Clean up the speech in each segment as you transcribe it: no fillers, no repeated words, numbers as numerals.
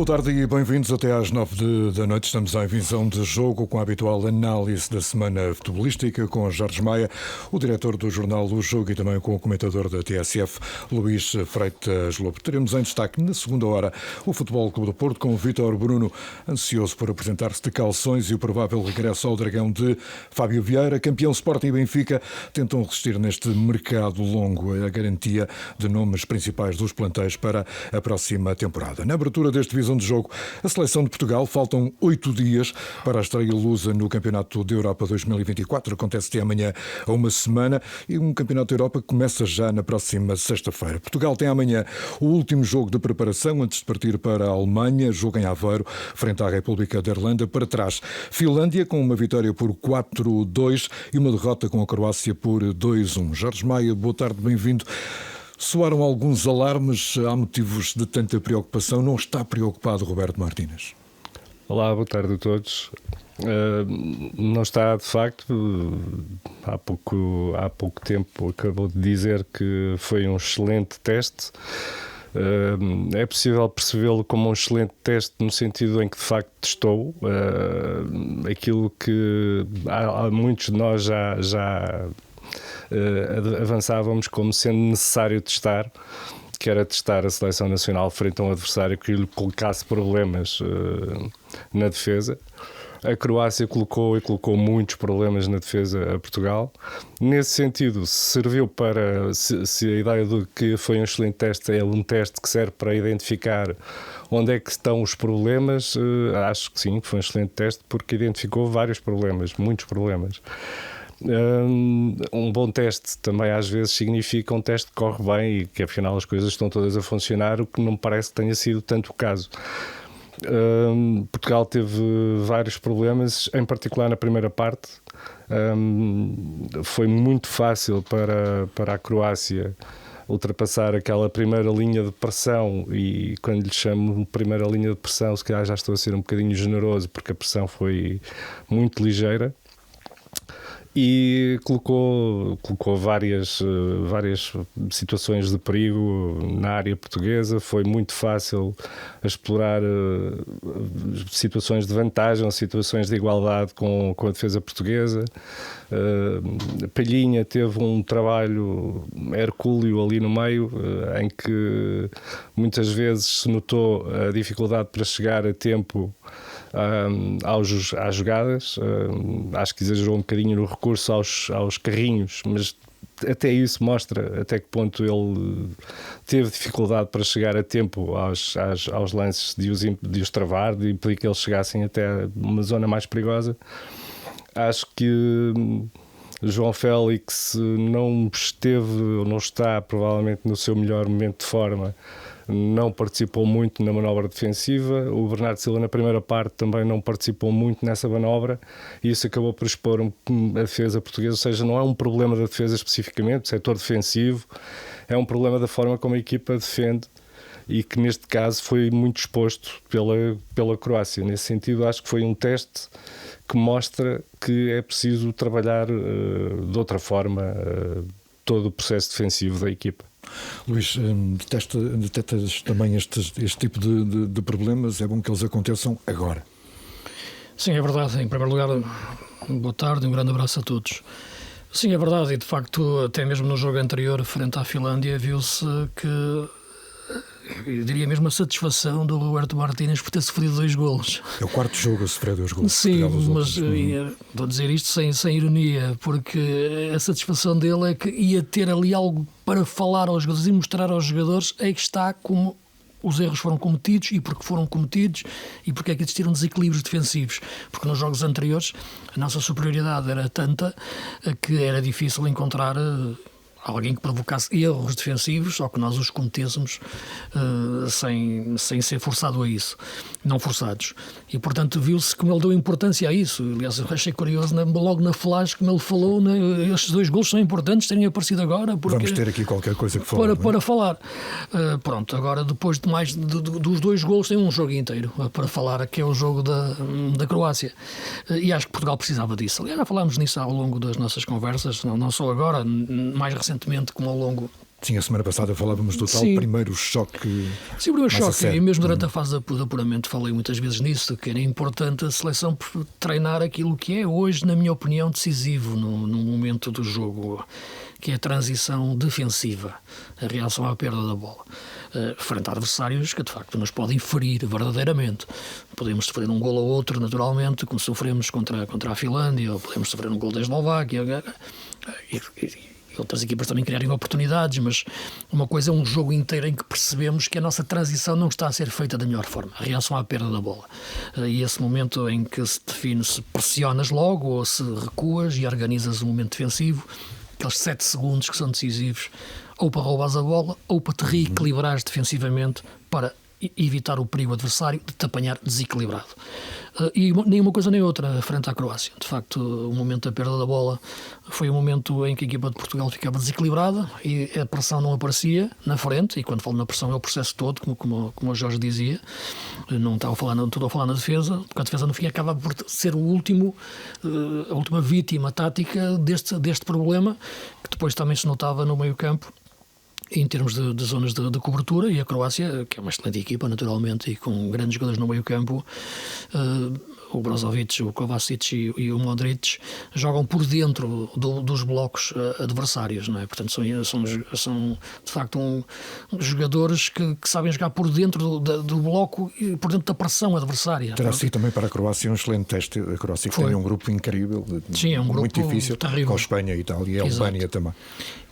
Boa tarde e bem-vindos até às 9 da noite. Estamos em visão de jogo com a habitual análise da semana futebolística com Jorge Maia, o diretor do jornal O Jogo, e também com o comentador da TSF, Luís Freitas Lobo. Teremos em destaque na segunda hora o Futebol Clube do Porto com o Vítor Bruno, ansioso por apresentar-se de calções, e o provável regresso ao Dragão de Fábio Vieira. Campeão Sporting e Benfica tentam resistir neste mercado longo a garantia de nomes principais dos plantéis para a próxima temporada. Na abertura deste Visão de Jogo, a seleção de Portugal, faltam 8 dias para a estreia lusa no Campeonato da Europa 2024. Acontece até amanhã a uma semana e um Campeonato da Europa começa já na próxima sexta-feira. Portugal tem amanhã o último jogo de preparação antes de partir para a Alemanha, jogo em Aveiro, frente à República da Irlanda. Para trás, Finlândia com uma vitória por 4-2 e uma derrota com a Croácia por 2-1. Jorge Maia, boa tarde, bem-vindo. Soaram alguns alarmes, há motivos de tanta preocupação. Não está preocupado Roberto Martínez? Olá, boa tarde a todos. Não está, de facto. Há pouco tempo acabou de dizer que foi um excelente teste. É possível percebê-lo como um excelente teste no sentido em que de facto testou aquilo que há muitos de nós já avançávamos como sendo necessário testar, que era testar a seleção nacional frente a um adversário que lhe colocasse problemas na defesa. A Croácia colocou muitos problemas na defesa a Portugal. Nesse sentido, serviu para, se a ideia de que foi um excelente teste é um teste que serve para identificar onde é que estão os problemas, acho que sim, foi um excelente teste porque identificou vários problemas, muitos problemas. Um bom teste também às vezes significa um teste que corre bem e que afinal as coisas estão todas a funcionar, o que não me parece que tenha sido tanto o caso. Portugal teve vários problemas, em particular na primeira parte. Foi muito fácil para a Croácia ultrapassar aquela primeira linha de pressão, e quando lhe chamo primeira linha de pressão, se calhar já estou a ser um bocadinho generoso, porque a pressão foi muito ligeira. E colocou várias situações de perigo na área portuguesa. Foi muito fácil explorar situações de vantagem, situações de igualdade com a defesa portuguesa. Palhinha teve um trabalho hercúleo ali no meio, em que muitas vezes se notou a dificuldade para chegar a tempo às jogadas. Acho que exagerou um bocadinho no recurso aos carrinhos, mas até isso mostra até que ponto ele teve dificuldade para chegar a tempo aos lances, de os travar, de impedir que eles chegassem até uma zona mais perigosa. Acho que João Félix não esteve, ou não está provavelmente no seu melhor momento de forma. Não participou muito na manobra defensiva. O Bernardo Silva na primeira parte também não participou muito nessa manobra, e isso acabou por expor a defesa portuguesa. Ou seja, não é um problema da defesa especificamente, do setor defensivo, é um problema da forma como a equipa defende, e que neste caso foi muito exposto pela Croácia. Nesse sentido, acho que foi um teste que mostra que é preciso trabalhar de outra forma todo o processo defensivo da equipa. Luís, detectas também este tipo de problemas? É bom que eles aconteçam agora. Sim, é verdade. Em primeiro lugar, boa tarde e um grande abraço a todos. Sim, é verdade, e de facto, até mesmo no jogo anterior, frente à Finlândia, viu-se que, eu diria mesmo, a satisfação do Roberto Martínez por ter sofrido 2 golos. É o quarto jogo a sofrer 2 golos. Sim, mas estou a dizer isto sem ironia, porque a satisfação dele é que ia ter ali algo para falar aos jogadores e mostrar aos jogadores é que está como os erros foram cometidos e porque foram cometidos e porque é que existiram desequilíbrios defensivos. Porque nos jogos anteriores a nossa superioridade era tanta que era difícil encontrar alguém que provocasse erros defensivos ou que nós os cometêssemos sem ser forçado a isso, não forçados. E, portanto, viu-se como ele deu importância a isso. Aliás, eu achei curioso, logo na flash, como ele falou, estes 2 golos são importantes terem aparecido agora. Porque, vamos ter aqui qualquer coisa que falar. Para falar. Pronto, agora, depois de mais dos 2 golos, tem um jogo inteiro para falar, que é o jogo da Croácia. E acho que Portugal precisava disso. Aliás, já falámos nisso ao longo das nossas conversas, não só agora, mais recentemente, como ao longo Sim, a semana passada falávamos do tal Sim. primeiro choque. Sim, o primeiro mais a choque, sério. e mesmo durante a fase de apuramento falei muitas vezes nisso, que era importante a seleção treinar aquilo que é hoje, na minha opinião, decisivo no momento do jogo, que é a transição defensiva, a reação à perda da bola, frente a adversários que de facto nos podem ferir verdadeiramente. Podemos sofrer um gol ou outro, naturalmente, como sofremos contra a Finlândia, ou podemos sofrer um gol da Eslováquia, e outras equipas também criarem oportunidades, mas uma coisa é um jogo inteiro em que percebemos que a nossa transição não está a ser feita da melhor forma, a reação à perda da bola. E esse momento em que se define se pressionas logo ou se recuas e organizas um momento defensivo, aqueles 7 segundos que são decisivos, ou para roubares a bola, ou para te reequilibrares defensivamente para evitar o perigo adversário de te apanhar desequilibrado. E nem uma coisa nem outra frente à Croácia. De facto, o momento da perda da bola foi um momento em que a equipa de Portugal ficava desequilibrada e a pressão não aparecia na frente, e quando falo na pressão é o processo todo, como o Jorge dizia. Não estou a falar na defesa, porque a defesa no fim acaba por ser a última vítima tática deste problema, que depois também se notava no meio-campo, em termos de zonas de cobertura. E a Croácia, que é uma excelente equipa naturalmente e com grandes jogadores no meio campo, o Brozovic, o Kovacic e o Modric jogam por dentro dos blocos adversários, não é? Portanto são de facto jogadores que sabem jogar por dentro do bloco e por dentro da pressão adversária. Terá sido também para a Croácia um excelente teste. A Croácia que tem um grupo incrível, sim, é um grupo muito difícil, terrível, com a Espanha, Itália e a Albânia também.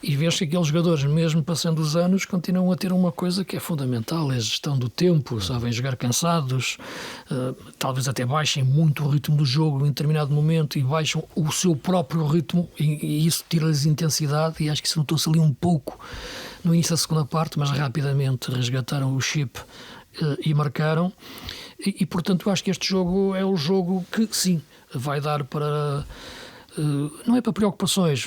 E vês que aqueles jogadores, mesmo passando os anos, continuam a ter uma coisa que é fundamental, é a gestão do tempo. Sabem jogar cansados, talvez até baixem muito o ritmo do jogo em determinado momento e baixam o seu próprio ritmo, e isso tira-lhes intensidade, e acho que isso notou-se ali um pouco no início da segunda parte, mas rapidamente resgataram o chip e marcaram. E portanto eu acho que este jogo é o jogo que sim, vai dar para... não é para preocupações,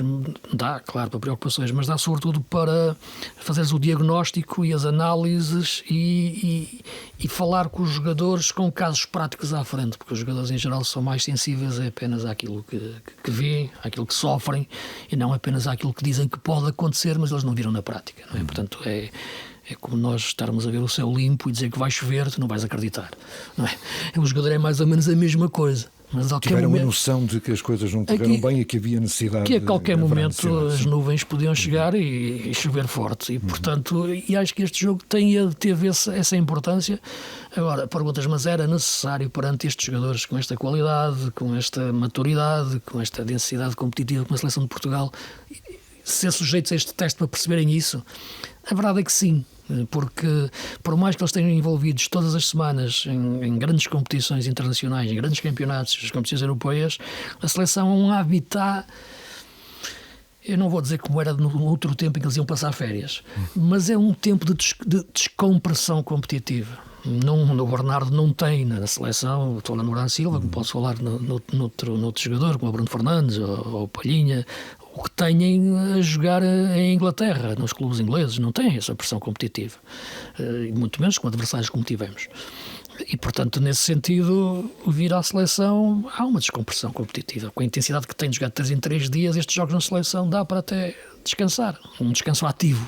dá, claro, para preocupações, mas dá sobretudo para fazeres o diagnóstico e as análises e falar com os jogadores com casos práticos à frente, porque os jogadores em geral são mais sensíveis apenas àquilo que vêem, àquilo que sofrem, e não apenas àquilo que dizem que pode acontecer, mas eles não viram na prática, não é? Portanto, é como nós estarmos a ver o céu limpo e dizer que vai chover, tu não vais acreditar, não é? O jogador é mais ou menos a mesma coisa. Mas tiveram uma noção de que as coisas não correram bem e que havia necessidade que a qualquer de momento as nuvens podiam chegar e chover forte, e portanto e acho que este jogo teve essa importância. Agora perguntas, mas era necessário perante estes jogadores com esta qualidade, com esta maturidade, com esta densidade competitiva como a seleção de Portugal, ser sujeitos a este teste para perceberem isso? A verdade é que sim, porque por mais que eles tenham envolvidos todas as semanas em grandes competições internacionais, em grandes campeonatos, as competições europeias, a seleção é um habitat, eu não vou dizer como era no outro tempo em que eles iam passar férias, mas é um tempo de descompressão competitiva. O Bernardo não tem na seleção, estou lá no Moran Silva, como posso falar noutro jogador, como o Bruno Fernandes ou o Palhinha, o que têm a jogar em Inglaterra, nos clubes ingleses, não têm essa pressão competitiva, muito menos com adversários como tivemos. E, portanto, nesse sentido, vir à seleção, há uma descompressão competitiva. Com a intensidade que tem de jogar 3 em 3 dias, estes jogos na seleção dá para até descansar, um descanso ativo.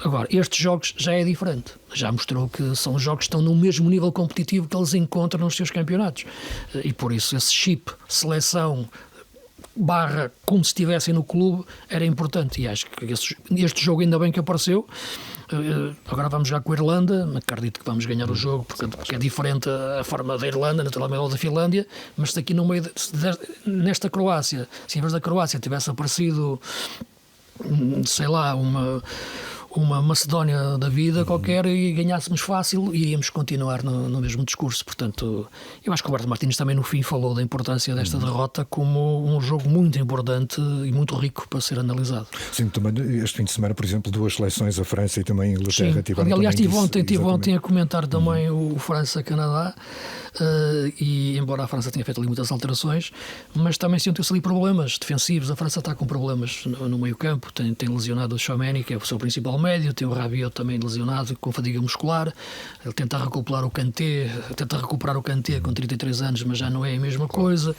Agora, estes jogos já é diferente. Já mostrou que são jogos que estão no mesmo nível competitivo que eles encontram nos seus campeonatos. E por isso esse chip, seleção, como se estivessem no clube, era importante, e acho que este jogo ainda bem que apareceu. Agora vamos jogar com a Irlanda, acredito que vamos ganhar o jogo, porque é diferente a forma da Irlanda, naturalmente, ou da Finlândia, mas se aqui no meio nesta Croácia, se em vez da Croácia tivesse aparecido, sei lá, uma Macedónia da vida qualquer e ganhássemos fácil, iríamos continuar no mesmo discurso. Portanto, eu acho que o Roberto Martínez também no fim falou da importância desta derrota como um jogo muito importante e muito rico para ser analisado. Sim, também este fim de semana, por exemplo, 2 seleções, a França e também a Inglaterra, tiveram. Aliás, tive ontem a comentar também o França-Canadá, e embora a França tenha feito ali muitas alterações, mas também sentiu-se ali problemas defensivos. A França está com problemas no meio campo, tem lesionado o Tchouaméni, que é o seu principal médio, tem o Rabiot também lesionado com fadiga muscular, ele tenta recuperar o Kanté com 33 anos, mas já não é a mesma coisa.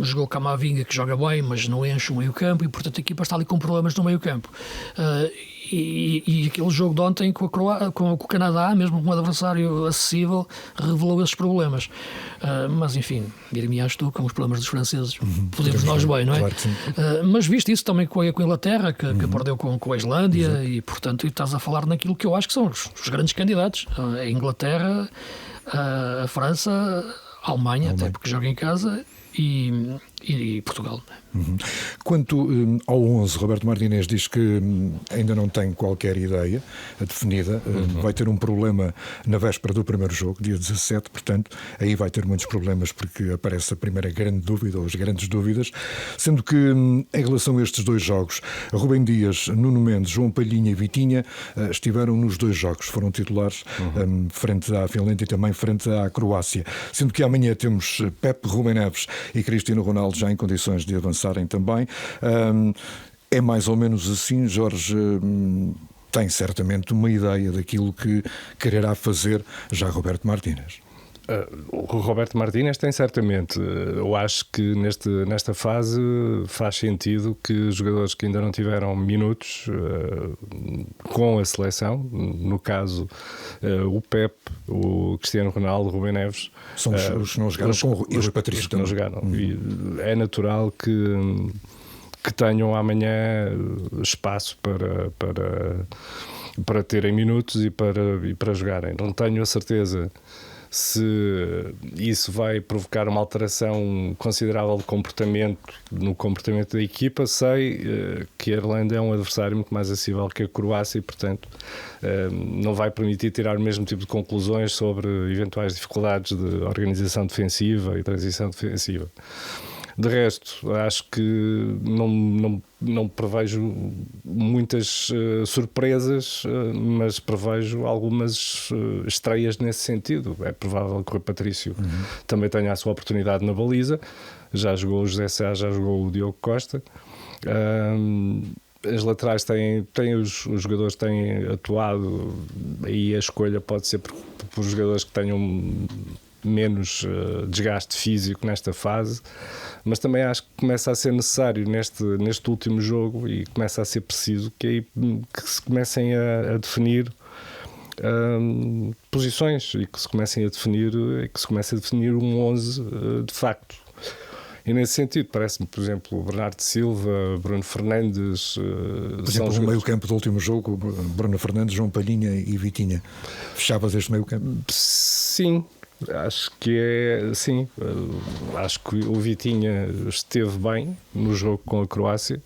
Jogou o Camavinga, que joga bem, mas não enche o meio campo, e portanto a equipa está ali com problemas no meio campo. E aquele jogo de ontem com o Canadá, mesmo com um adversário acessível, revelou esses problemas. Mas enfim, dir-me-ás tu, com os problemas dos franceses, podemos nós bem, não é? Claro que sim. Mas viste isso também com a Inglaterra, que perdeu com a Islândia. Exato. E portanto estás a falar naquilo que eu acho que são os grandes candidatos: a Inglaterra, a França, a Alemanha, até porque joga em casa, e Portugal. Quanto ao 11, Roberto Martínez diz que ainda não tem qualquer ideia definida. Vai ter um problema na véspera do primeiro jogo, dia 17, portanto, aí vai ter muitos problemas, porque aparece a primeira grande dúvida, ou as grandes dúvidas, sendo que em relação a estes dois jogos, Rubem Dias, Nuno Mendes, João Palhinha e Vitinha estiveram nos dois jogos, foram titulares frente à Finlândia e também frente à Croácia, sendo que amanhã temos Pepe, Rubem Neves e Cristiano Ronaldo já em condições de avançarem também. É mais ou menos assim. Jorge tem certamente uma ideia daquilo que quererá fazer já Roberto Martínez. O Roberto Martínez tem certamente. Eu acho que nesta fase faz sentido que jogadores que ainda não tiveram minutos com a seleção, no caso o Pepe, o Cristiano Ronaldo, o Rubem Neves, são os que não jogaram e os Patrício que não jogaram. E é natural que tenham amanhã espaço para terem minutos e para jogarem. Não tenho a certeza se isso vai provocar uma alteração considerável no comportamento da equipa. Sei que a Irlanda é um adversário muito mais acessível que a Croácia e, portanto, não vai permitir tirar o mesmo tipo de conclusões sobre eventuais dificuldades de organização defensiva e transição defensiva. De resto, acho que não prevejo muitas surpresas, mas prevejo algumas estreias nesse sentido. É provável que o Rui Patrício também tenha a sua oportunidade na baliza. Já jogou o José Sá, já jogou o Diogo Costa. As laterais os jogadores têm atuado, aí a escolha pode ser por jogadores que tenham menos desgaste físico nesta fase, mas também acho que começa a ser necessário neste último jogo, e começa a ser preciso que se comecem a definir posições e que se comece a definir um 11 de facto. E nesse sentido, parece-me, por exemplo, o Bernardo Silva, Bruno Fernandes. Por exemplo, no meio-campo do último jogo, Bruno Fernandes, João Palhinha e Vitinha. Fechavas este meio-campo? Sim. Acho que é, sim, acho que o Vitinha esteve bem no jogo com a Croácia.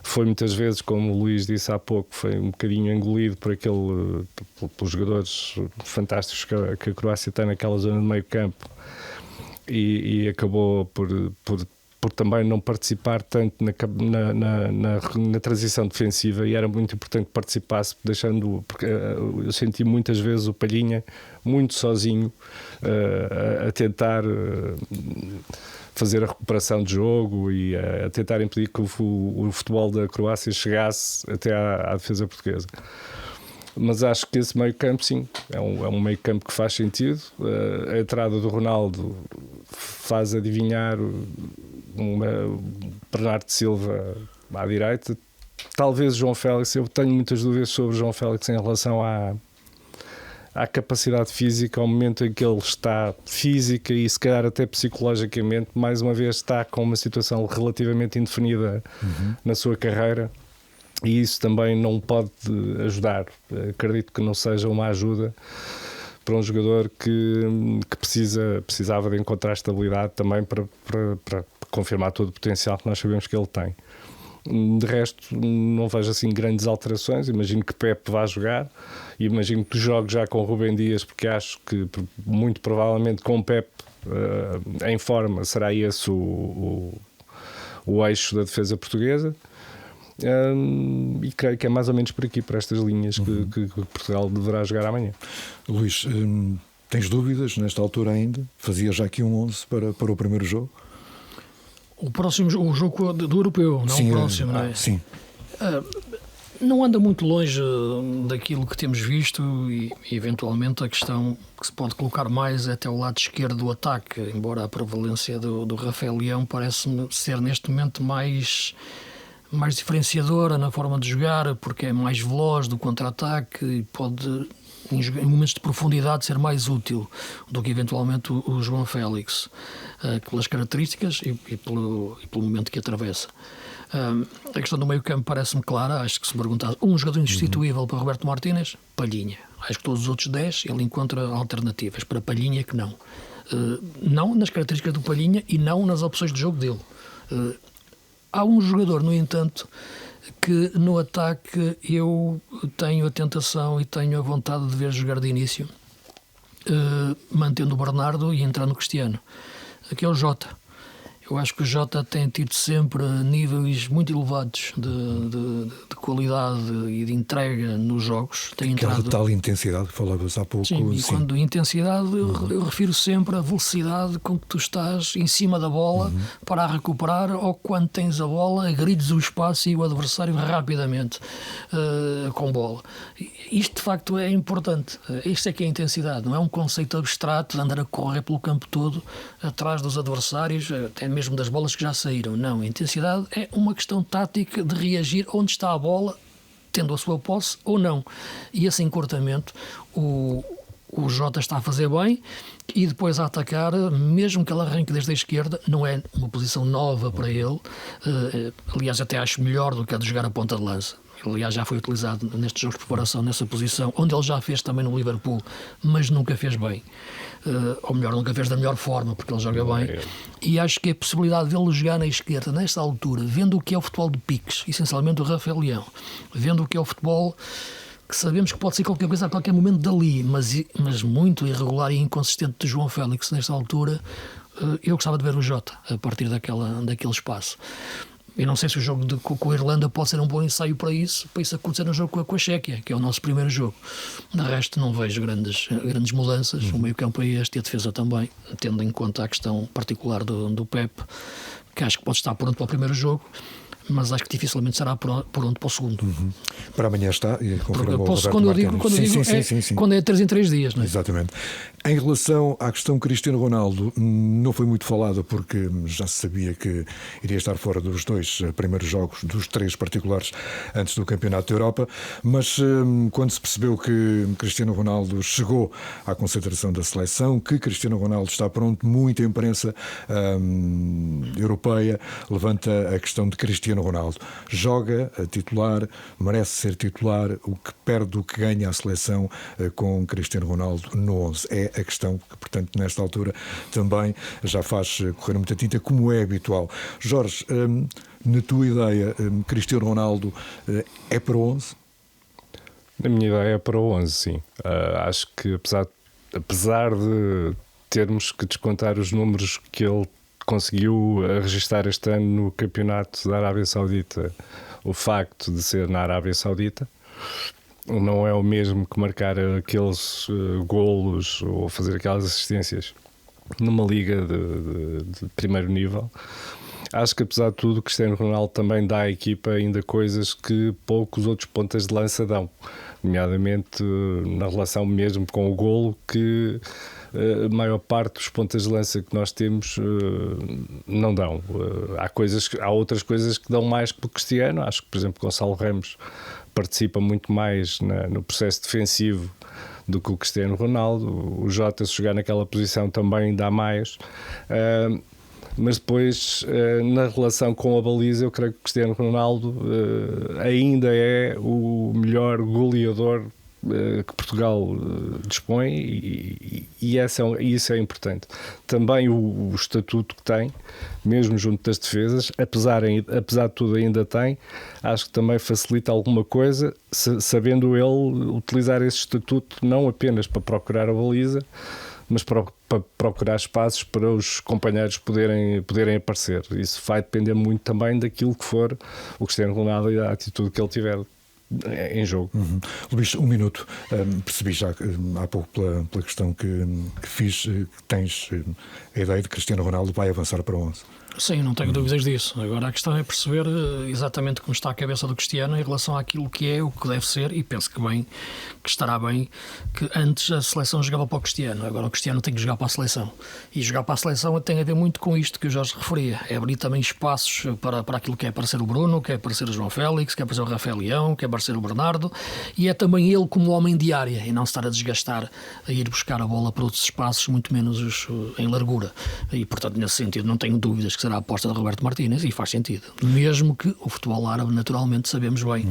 Foi muitas vezes, como o Luís disse há pouco, foi um bocadinho engolido pelos jogadores fantásticos que a Croácia tem naquela zona de meio campo, e acabou por também não participar tanto na transição defensiva, e era muito importante que participasse, porque eu senti muitas vezes o Palhinha muito sozinho a tentar fazer a recuperação de jogo e a tentar impedir que o futebol da Croácia chegasse até à defesa portuguesa. Mas acho que esse meio campo, sim, é um meio campo que faz sentido. A entrada do Ronaldo faz adivinhar Bernardo Silva à direita, talvez João Félix. Eu tenho muitas dúvidas sobre João Félix em relação à capacidade física, ao momento em que ele está física e se calhar até psicologicamente, mais uma vez está com uma situação relativamente indefinida na sua carreira, e isso também não pode ajudar. Acredito que não seja uma ajuda para um jogador que precisava de encontrar estabilidade também para confirmar todo o potencial que nós sabemos que ele tem. De resto, não vejo assim grandes alterações. Imagino que Pepe vá jogar, e imagino que jogue já com o Rubem Dias, porque acho que muito provavelmente com o Pepe em forma será esse o eixo da defesa portuguesa. E creio que é mais ou menos por aqui, por estas linhas, que Portugal deverá jogar amanhã. Luís, tens dúvidas nesta altura ainda? Fazia já aqui um 11 para o primeiro jogo? O jogo do europeu, não sim, o próximo, não é? Sim. não anda muito longe daquilo que temos visto e eventualmente a questão que se pode colocar mais é até o lado esquerdo do ataque, embora a prevalência do Rafael Leão parece-me ser neste momento mais diferenciadora na forma de jogar, porque é mais veloz do contra-ataque e pode, em momentos de profundidade, ser mais útil do que eventualmente o João Félix, pelas características e pelo momento que atravessa. A questão do meio campo parece-me clara. Acho que se perguntar um jogador insubstituível para Roberto Martínez, Palhinha. Acho que todos os outros 10 ele encontra alternativas. Para Palhinha que não. Não nas características do Palhinha e não nas opções de jogo dele. Há um jogador, no entanto, que no ataque eu tenho a tentação e tenho a vontade de ver jogar de início, mantendo o Bernardo e entrando o Cristiano, que é o Jota. Eu acho que o Jota tem tido sempre níveis muito elevados de qualidade e de entrega nos jogos. Tem Aquela entrado... tal intensidade que falavas há pouco. Sim, e quando intensidade eu refiro sempre à velocidade com que tu estás em cima da bola para a recuperar, ou quando tens a bola agrides o espaço e o adversário rapidamente com bola. Isto de facto é importante. Isto é que é a intensidade, não é um conceito abstrato de andar a correr pelo campo todo atrás dos adversários, até mesmo das bolas que já saíram. Não, a intensidade é uma questão tática de reagir onde está a bola, tendo a sua posse ou não. E esse encurtamento o Jota está a fazer bem, e depois a atacar, mesmo que ele arranque desde a esquerda, não é uma posição nova para ele. Aliás, até acho melhor do que a de jogar a ponta de lança. Aliás, já foi utilizado nestes jogos de preparação nessa posição, onde ele já fez também no Liverpool, mas nunca fez bem. Ou melhor, nunca fez da melhor forma, porque ele joga bem. E acho que a possibilidade de ele jogar na esquerda, nesta altura, vendo o que é o futebol de piques, essencialmente o Rafael Leão, vendo o que é o futebol que sabemos que pode ser qualquer coisa a qualquer momento dali, mas muito irregular e inconsistente de João Félix nesta altura, eu gostava de ver o Jota a partir daquele espaço. Eu não sei se o jogo com a Irlanda pode ser um bom ensaio para isso acontecer no jogo com a Chequia, que é o nosso primeiro jogo. De resto, não vejo grandes mudanças. O meio-campo é este e a defesa também, tendo em conta a questão particular do Pep, que acho que pode estar pronto para o primeiro jogo, mas acho que dificilmente será pronto para o segundo. Para amanhã está, e confirmou o quando eu Roberto digo, sim. Quando é 3 em 3 dias, não é? Exatamente. Em relação à questão Cristiano Ronaldo, não foi muito falada porque já se sabia que iria estar fora dos 2 primeiros jogos, dos 3 particulares, antes do Campeonato da Europa, mas quando se percebeu que Cristiano Ronaldo chegou à concentração da seleção, que Cristiano Ronaldo está pronto, muita imprensa europeia levanta a questão de Cristiano Ronaldo. Joga a titular, merece ser titular, o que perde, o que ganha a seleção com Cristiano Ronaldo no 11. É a questão que, portanto, nesta altura também já faz correr muita tinta, como é habitual. Jorge, na tua ideia, Cristiano Ronaldo é para o 11? Na minha ideia é para o 11, sim. Acho que apesar de termos que descontar os números que ele conseguiu registrar este ano no campeonato da Arábia Saudita, o facto de ser na Arábia Saudita não é o mesmo que marcar aqueles golos ou fazer aquelas assistências numa liga de primeiro nível. Acho que, apesar de tudo, o Cristiano Ronaldo também dá à equipa ainda coisas que poucos outros pontas de lança dão, nomeadamente na relação mesmo com o golo, que a maior parte dos pontas de lança que nós temos não dão. Há outras coisas que dão mais que o Cristiano. Acho que, por exemplo, Gonçalo Ramos participa muito mais no processo defensivo do que o Cristiano Ronaldo. O Jota, se jogar naquela posição, também dá mais. Mas depois, na relação com a baliza, eu creio que o Cristiano Ronaldo ainda é o melhor goleador que Portugal dispõe, e isso é importante. Também o estatuto que tem, mesmo junto das defesas, apesar de tudo ainda tem, acho que também facilita alguma coisa, sabendo ele utilizar esse estatuto não apenas para procurar a baliza, mas para procurar espaços para os companheiros poderem aparecer. Isso vai depender muito também daquilo que for o Cristiano Ronaldo e da atitude que ele tiver em jogo. Luís, um minuto. Percebi já há pouco pela questão que fiz, que tens a ideia de que Cristiano Ronaldo vai avançar para o 11. Sim, não tenho dúvidas disso. Agora a questão é perceber exatamente como está a cabeça do Cristiano em relação àquilo que é, o que deve ser, e penso que estará bem, que antes a seleção jogava para o Cristiano, agora o Cristiano tem que jogar para a seleção. E jogar para a seleção tem a ver muito com isto que o Jorge referia, é abrir também espaços para aquilo que é aparecer o Bruno, que é aparecer o João Félix, que é aparecer o Rafael Leão, que é aparecer o Bernardo, e é também ele como homem de área, e não estar a desgastar, a ir buscar a bola para outros espaços, muito menos em largura. E portanto, nesse sentido, não tenho dúvidas que será a aposta de Roberto Martínez, e faz sentido. Mesmo que o futebol árabe, naturalmente, sabemos bem,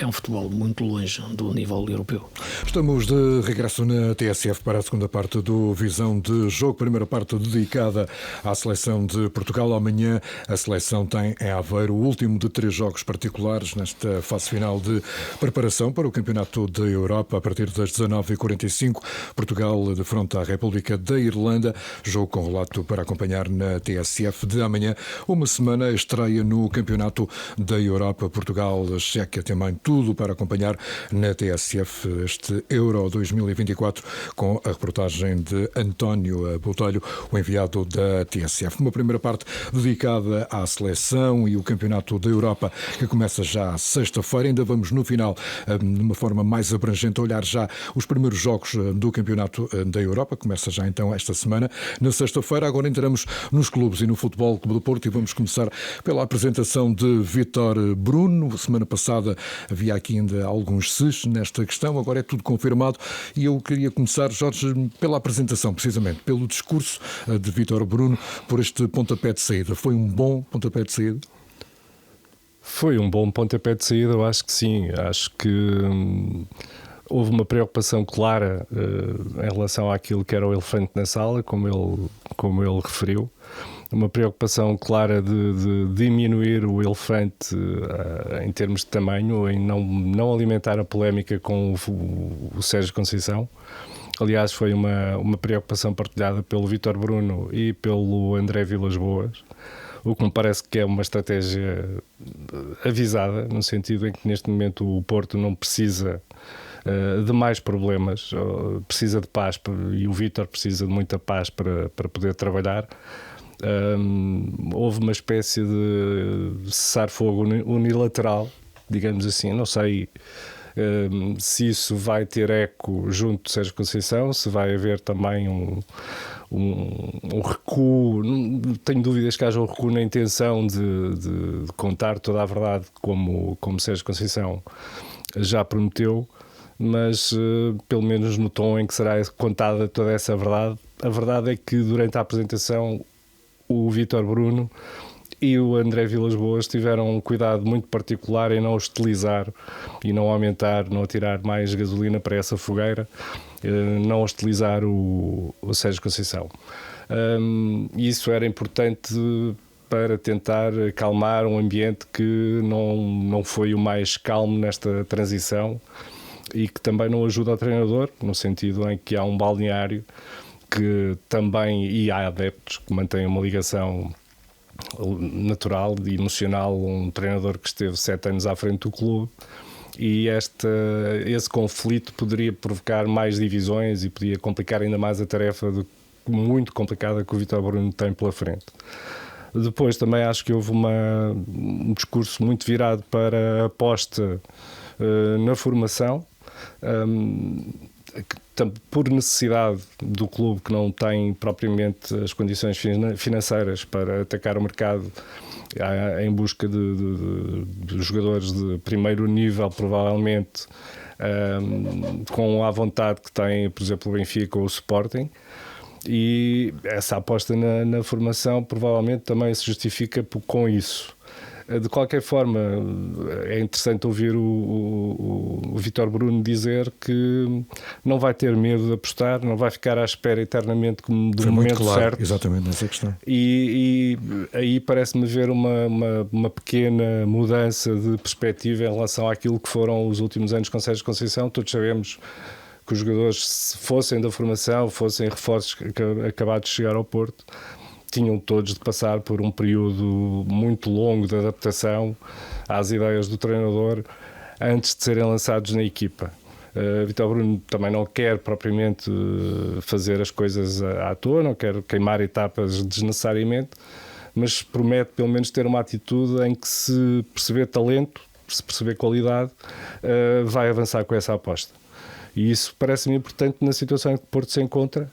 é um futebol muito longe do nível europeu. Estamos de regresso na TSF para a segunda parte do Visão de Jogo. Primeira parte dedicada à seleção de Portugal. Amanhã a seleção tem em Aveiro o último de 3 jogos particulares nesta fase final de preparação para o Campeonato da Europa. A partir das 19h45, Portugal defronta a República da Irlanda. Jogo com relato para acompanhar na TSF de amanhã. Uma semana estreia no Campeonato da Europa. Portugal-Chequia também tudo para acompanhar na TSF este Euro 2024 com a reportagem de António Botelho, o enviado da TSF. Uma primeira parte dedicada à seleção e o Campeonato da Europa que começa já sexta-feira. Ainda vamos no final, de uma forma mais abrangente, olhar já os primeiros jogos do Campeonato da Europa. Começa já então esta semana, na sexta-feira. Agora entramos nos clubes e no Futebol Clube do Porto e vamos começar pela apresentação de Vítor Bruno. Semana passada havia aqui ainda alguns ses nesta questão, agora é tudo confirmado e eu queria começar, Jorge, pela apresentação, precisamente, pelo discurso de Vítor Bruno, por este pontapé de saída. Foi um bom pontapé de saída? Foi um bom pontapé de saída, eu acho que sim. Acho que houve uma preocupação clara em relação àquilo que era o elefante na sala, como ele referiu. Uma preocupação clara de diminuir o elefante em termos de tamanho, em não alimentar a polémica com o Sérgio Conceição. Aliás, foi uma preocupação partilhada pelo Vítor Bruno e pelo André Vilas-Boas, o que me parece que é uma estratégia avisada, no sentido em que neste momento o Porto não precisa de mais problemas, precisa de paz, e o Vítor precisa de muita paz para poder trabalhar. Houve uma espécie de cessar-fogo unilateral, digamos assim. Não sei se isso vai ter eco junto de Sérgio Conceição, se vai haver também um recuo. Não tenho dúvidas que haja um recuo na intenção de contar toda a verdade, como Sérgio Conceição já prometeu, mas pelo menos no tom em que será contada toda essa verdade. A verdade é que durante a apresentação o Vítor Bruno e o André Vilas-Boas tiveram um cuidado muito particular em não hostilizar e não aumentar, não atirar mais gasolina para essa fogueira, não hostilizar o Sérgio Conceição. Isso era importante para tentar acalmar um ambiente que não foi o mais calmo nesta transição e que também não ajuda ao treinador, no sentido em que há um balneário que também, e há adeptos que mantêm uma ligação natural e emocional, um treinador que esteve 7 anos à frente do clube, e esse conflito poderia provocar mais divisões e podia complicar ainda mais a tarefa muito complicada que o Vítor Bruno tem pela frente. Depois também acho que houve um discurso muito virado para a aposta na formação, por necessidade do clube, que não tem propriamente as condições financeiras para atacar o mercado em busca de jogadores de primeiro nível, provavelmente, com a vontade que tem, por exemplo, o Benfica ou o Sporting. E essa aposta na formação provavelmente também se justifica com isso. De qualquer forma, é interessante ouvir o Vítor Bruno dizer que não vai ter medo de apostar, não vai ficar à espera eternamente do momento claro, certo. Exatamente nessa questão. E aí parece-me ver uma pequena mudança de perspectiva em relação àquilo que foram os últimos anos com Sérgio Conceição. Todos sabemos que os jogadores, se fossem da formação, fossem reforços acabados de chegar ao Porto, tinham todos de passar por um período muito longo de adaptação às ideias do treinador antes de serem lançados na equipa. Vítor Bruno também não quer propriamente fazer as coisas à toa, não quer queimar etapas desnecessariamente, mas promete pelo menos ter uma atitude em que, se perceber talento, se perceber qualidade, vai avançar com essa aposta. E isso parece-me importante na situação em que o Porto se encontra.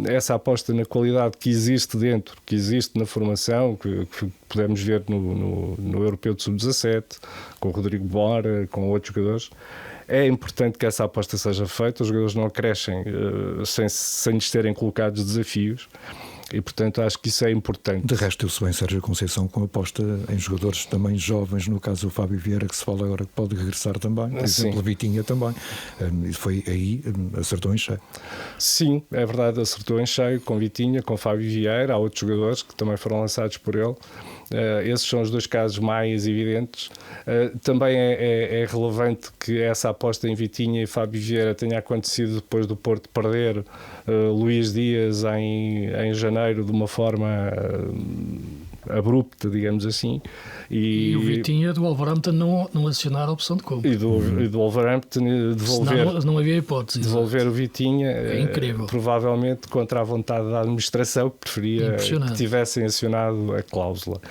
Essa aposta na qualidade que existe dentro, que existe na formação, que podemos ver no Europeu de Sub-17, com o Rodrigo Bora, com outros jogadores. É importante que essa aposta seja feita. Os jogadores não crescem sem lhes terem colocados desafios. E, portanto, acho que isso é importante. De resto, eu sou bem Sérgio Conceição com aposta em jogadores também jovens, no caso o Fábio Vieira, que se fala agora que pode regressar também, por exemplo, a Vitinha também. Foi aí, acertou em cheio. Sim, é verdade, acertou em cheio com Vitinha, com Fábio Vieira. Há outros jogadores que também foram lançados por ele. Esses são os dois casos mais evidentes. Também é relevante que essa aposta em Vitinha e Fábio Vieira tenha acontecido depois do Porto perder Luís Dias em janeiro de uma forma abrupta, digamos assim. E o Vitinha do Wolverhampton não acionar a opção de compra. E do Wolverhampton devolver, não havia hipótese. Devolver o Vitinha, incrível. Provavelmente contra a vontade da administração, que preferia que tivessem acionado a cláusula.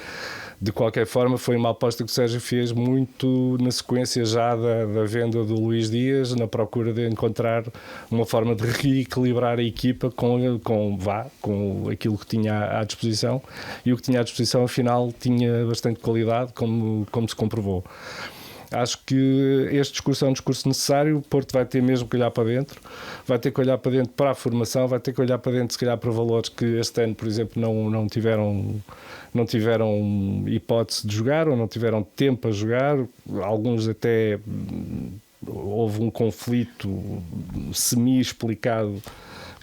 De qualquer forma, foi uma aposta que o Sérgio fez muito na sequência já da venda do Luís Dias, na procura de encontrar uma forma de reequilibrar a equipa com aquilo que tinha à disposição, e o que tinha à disposição afinal tinha bastante qualidade, como se comprovou. Acho que este discurso é um discurso necessário. O Porto vai ter mesmo que olhar para dentro, vai ter que olhar para dentro para a formação, vai ter que olhar para dentro, se calhar, para valores que este ano, por exemplo, não tiveram hipótese de jogar, ou não tiveram tempo a jogar. Alguns até houve um conflito semi-explicado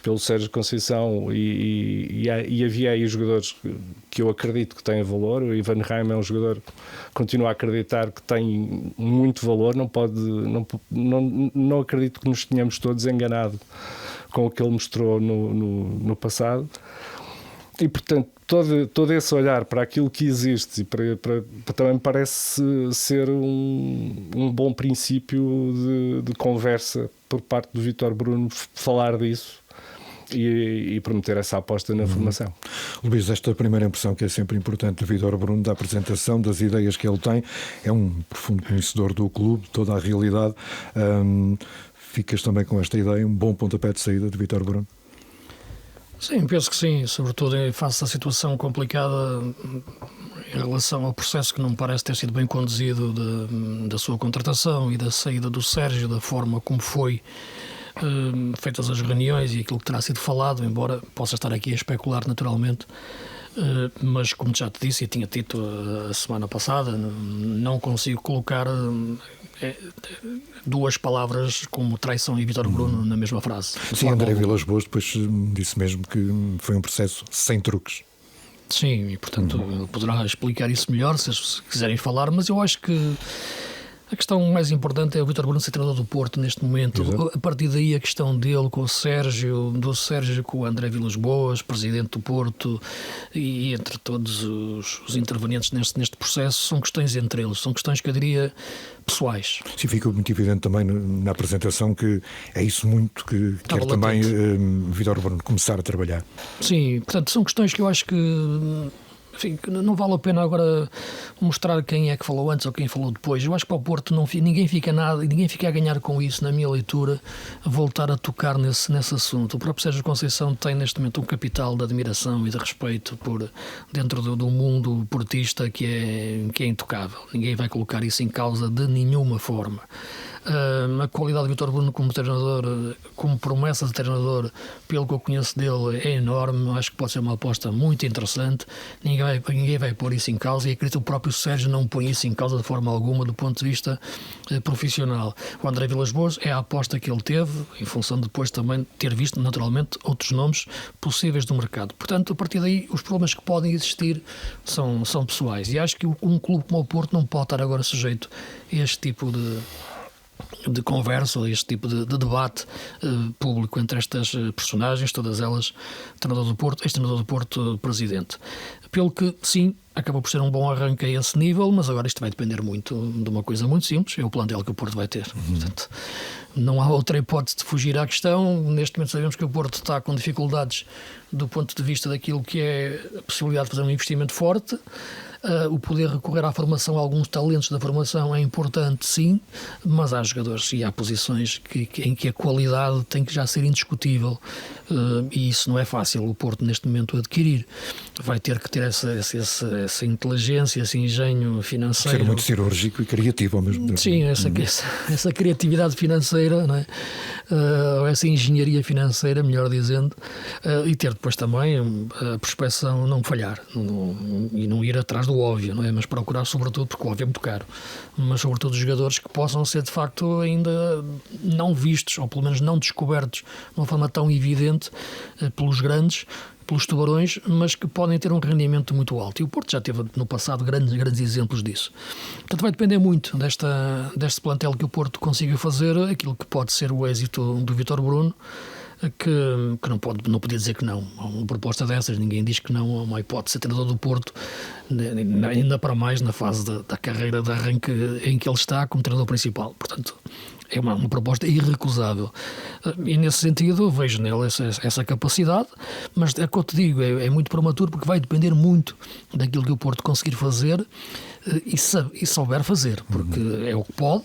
pelo Sérgio Conceição, e havia aí jogadores que eu acredito que têm valor. O Ivan Reim é um jogador que continuo a acreditar que tem muito valor. Não acredito que nos tenhamos todos enganado com o que ele mostrou no passado. E, portanto, todo esse olhar para aquilo que existe, e também me parece ser um bom princípio de conversa por parte do Vítor Bruno, falar disso e prometer essa aposta na formação. Luís, esta primeira impressão, que é sempre importante, do Vítor Bruno, da apresentação, das ideias que ele tem, é um profundo conhecedor do clube, toda a realidade. Ficas também com esta ideia, um bom pontapé de saída de Vítor Bruno? Sim, penso que sim, sobretudo face à situação complicada em relação ao processo que não me parece ter sido bem conduzido da sua contratação e da saída do Sérgio, da forma como foi feitas as reuniões e aquilo que terá sido falado, embora possa estar aqui a especular naturalmente, mas como já te disse e tinha dito a semana passada, não consigo colocar duas palavras como traição e Vítor Bruno na mesma frase. Sim, André Vilas Boas depois disse mesmo que foi um processo sem truques. Sim, e portanto ele poderá explicar isso melhor se quiserem falar, mas eu acho que a questão mais importante é o Vítor Bruno ser treinador do Porto neste momento. Exato. A partir daí a questão dele com o Sérgio, com o André Vilas Boas, presidente do Porto, e entre todos os intervenientes neste processo, são questões entre eles, são questões que eu diria pessoais. Sim, fica muito evidente também na apresentação que é isso muito que quer também Vítor Bruno começar a trabalhar. Sim, portanto são questões que eu acho que, enfim, não vale a pena agora mostrar quem é que falou antes ou quem falou depois. Eu acho que para o Porto ninguém fica a ganhar com isso, na minha leitura, a voltar a tocar nesse assunto. O próprio Sérgio Conceição tem neste momento um capital de admiração e de respeito dentro do mundo portista que é intocável. Ninguém vai colocar isso em causa de nenhuma forma. A qualidade de Vítor Bruno como treinador, como promessa de treinador, pelo que eu conheço dele, é enorme. Acho que pode ser uma aposta muito interessante. Ninguém vai pôr isso em causa, e acredito que o próprio Sérgio não põe isso em causa de forma alguma do ponto de vista profissional. O André Vilas Boas é a aposta que ele teve, em função de depois também ter visto naturalmente outros nomes possíveis do mercado. Portanto, a partir daí os problemas que podem existir são pessoais, e acho que um clube como o Porto não pode estar agora sujeito a este tipo de conversa, este tipo de debate público entre estas personagens, todas elas treinador do Porto, ex-treinador do Porto, presidente. Pelo que, sim, acabou por ser um bom arranque a esse nível, mas agora isto vai depender muito de uma coisa muito simples, é o plantel que o Porto vai ter. Portanto, não há outra hipótese de fugir à questão. Neste momento sabemos que o Porto está com dificuldades do ponto de vista daquilo que é a possibilidade de fazer um investimento forte. O poder recorrer à formação, a alguns talentos da formação é importante, sim, mas há jogadores e há posições em que a qualidade tem que já ser indiscutível, e isso não é fácil o Porto neste momento adquirir. Vai ter que ter essa inteligência, esse engenho financeiro. Ser muito cirúrgico e criativo ao mesmo tempo. Sim, essa criatividade financeira, não é? Essa engenharia financeira, melhor dizendo, e ter depois também a prospeção, não falhar e não ir atrás do óbvio, não é? Mas procurar sobretudo, porque o óbvio é muito caro, mas sobretudo jogadores que possam ser de facto ainda não vistos, ou pelo menos não descobertos de uma forma tão evidente pelos grandes, pelos tubarões, mas que podem ter um rendimento muito alto. E o Porto já teve no passado grandes exemplos disso. Portanto, vai depender muito deste plantel que o Porto consiga fazer, aquilo que pode ser o êxito do Vítor Bruno, que não podia dizer que não. Uma proposta dessas, ninguém diz que não. Uma hipótese de ser treinador do Porto, ainda para mais na fase da carreira de arranque em que ele está como treinador principal. Portanto, é uma proposta irrecusável. E nesse sentido vejo nele essa capacidade, mas é o que eu te digo, é muito prematuro, porque vai depender muito daquilo que o Porto conseguir fazer e souber fazer, porque é o que pode,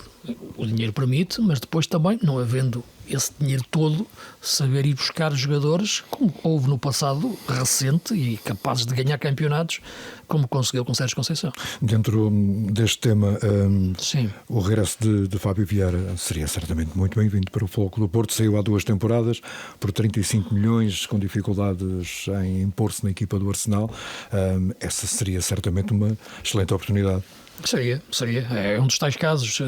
o dinheiro permite, mas depois também, não havendo esse dinheiro todo, saber ir buscar jogadores, como houve no passado recente e capazes de ganhar campeonatos, como conseguiu com Sérgio Conceição. Dentro deste tema, Sim. o regresso de Fábio Vieira seria certamente muito bem-vindo para o Futebol Clube do Porto. Saiu há 2 temporadas por 35 milhões, com dificuldades em impor-se na equipa do Arsenal. Essa seria certamente uma excelente oportunidade. Seria. É um dos tais casos,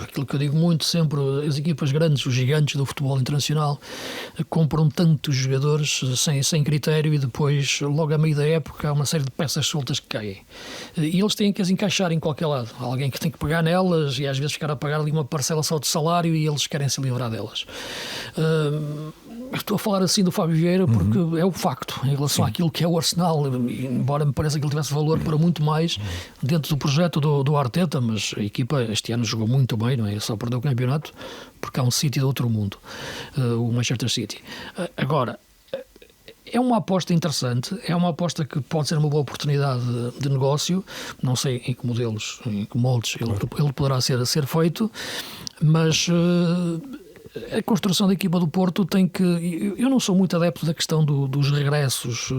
aquilo que eu digo muito sempre, as equipas grandes, os gigantes do futebol internacional, compram tantos jogadores sem critério e depois, logo a meio da época, há uma série de peças soltas que caem. E eles têm que as encaixar em qualquer lado. Há alguém que tem que pegar nelas e às vezes ficar a pagar ali uma parcela só de salário e eles querem se livrar delas. Estou a falar assim do Fábio Vieira porque é o facto em relação àquilo que é o Arsenal, embora me pareça que ele tivesse valor para muito mais dentro do projeto do Arteta, mas a equipa este ano jogou muito bem, não é? Só perdeu o campeonato porque há um City de outro mundo, o Manchester City. Agora, é uma aposta interessante, é uma aposta que pode ser uma boa oportunidade de negócio, não sei em que modelos, em que moldes ele poderá ser feito, mas a construção da equipa do Porto tem que... Eu não sou muito adepto da questão dos regressos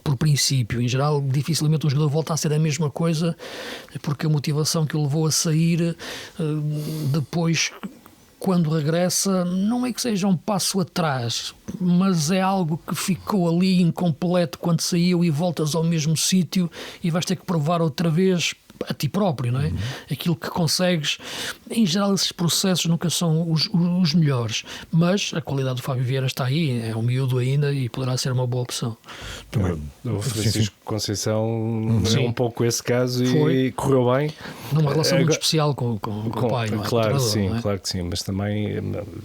por princípio. Em geral, dificilmente um jogador volta a ser a mesma coisa, porque a motivação que o levou a sair depois, quando regressa, não é que seja um passo atrás, mas é algo que ficou ali incompleto quando saiu e voltas ao mesmo sítio e vais ter que provar outra vez a ti próprio, não é? Aquilo que consegues. Em geral, esses processos nunca são os melhores, mas a qualidade do Fábio Vieira está aí, é um miúdo ainda e poderá ser uma boa opção. O Francisco Conceição é um pouco esse caso e correu bem. Numa relação muito especial com o pai, não é? Claro, sim, não é? Claro que sim, mas também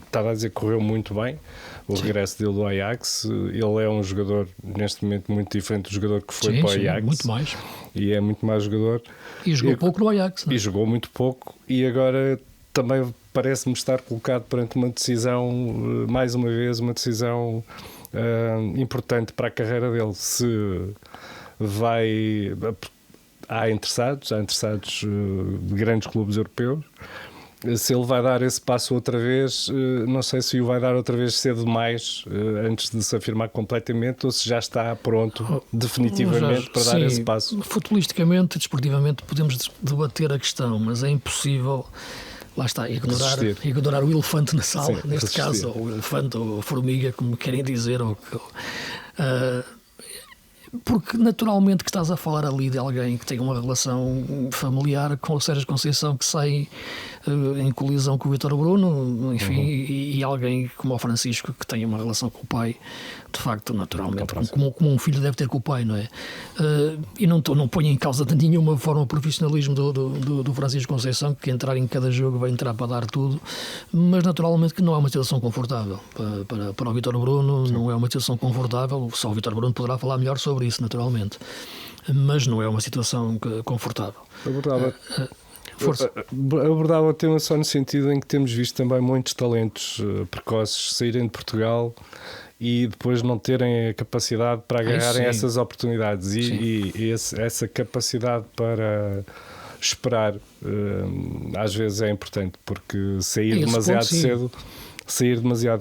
estava a dizer que correu muito bem o regresso dele do Ajax. Ele é um jogador neste momento muito diferente do jogador que foi para o Ajax. Muito mais. E é muito mais jogador. E jogou pouco no Ajax. Não é? E jogou muito pouco e agora também parece-me estar colocado perante uma decisão, mais uma vez, uma decisão importante para a carreira dele. Se vai... Há interessados de grandes clubes europeus. Se ele vai dar esse passo outra vez, não sei se o vai dar outra vez cedo demais, antes de se afirmar completamente, ou se já está pronto definitivamente para dar esse passo. Futbolisticamente e desportivamente podemos debater a questão, mas é impossível, lá está, ignorar o elefante na sala, neste caso, ou o elefante ou a formiga, como querem dizer, porque naturalmente que estás a falar ali de alguém que tem uma relação familiar com o Sérgio Conceição, que sai em colisão com o Vítor Bruno, enfim, e alguém como o Francisco, que tem uma relação com o pai, de facto, naturalmente, como um filho deve ter com o pai, não é? E não ponho em causa de nenhuma forma o profissionalismo do Francisco Conceição, que entrar em cada jogo vai entrar para dar tudo, mas naturalmente que não é uma situação confortável para o Vítor Bruno. Sim. Não é uma situação confortável, só o Vítor Bruno poderá falar melhor sobre isso, naturalmente. mas não é uma situação confortável. Força. Abordava o tema só no sentido em que temos visto também muitos talentos precoces saírem de Portugal e depois não terem a capacidade para agarrarem essas oportunidades e essa capacidade para esperar às vezes é importante, porque sair demasiado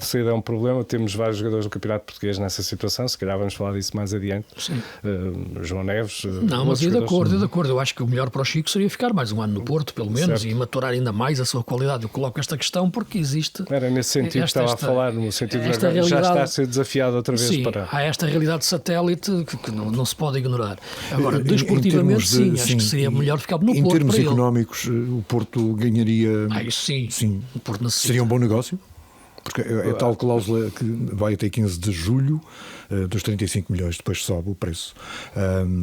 cedo é um problema. Temos vários jogadores do Campeonato Português nessa situação, se calhar vamos falar disso mais adiante. João Neves. Não, mas de acordo. Eu acho que o melhor para o Chico seria ficar mais um ano no Porto, pelo menos, certo, e maturar ainda mais a sua qualidade. Eu coloco esta questão porque existe. Era nesse sentido que estava a falar, no sentido de já está a ser desafiado outra vez. Sim, há esta realidade satélite que não se pode ignorar. Agora, desportivamente, acho que seria melhor ficar no Porto. Em termos económicos, o Porto ganharia. Isso sim. O Porto seria um bom negócio? Porque é tal cláusula que vai até 15 de julho, dos 35 milhões, depois sobe o preço.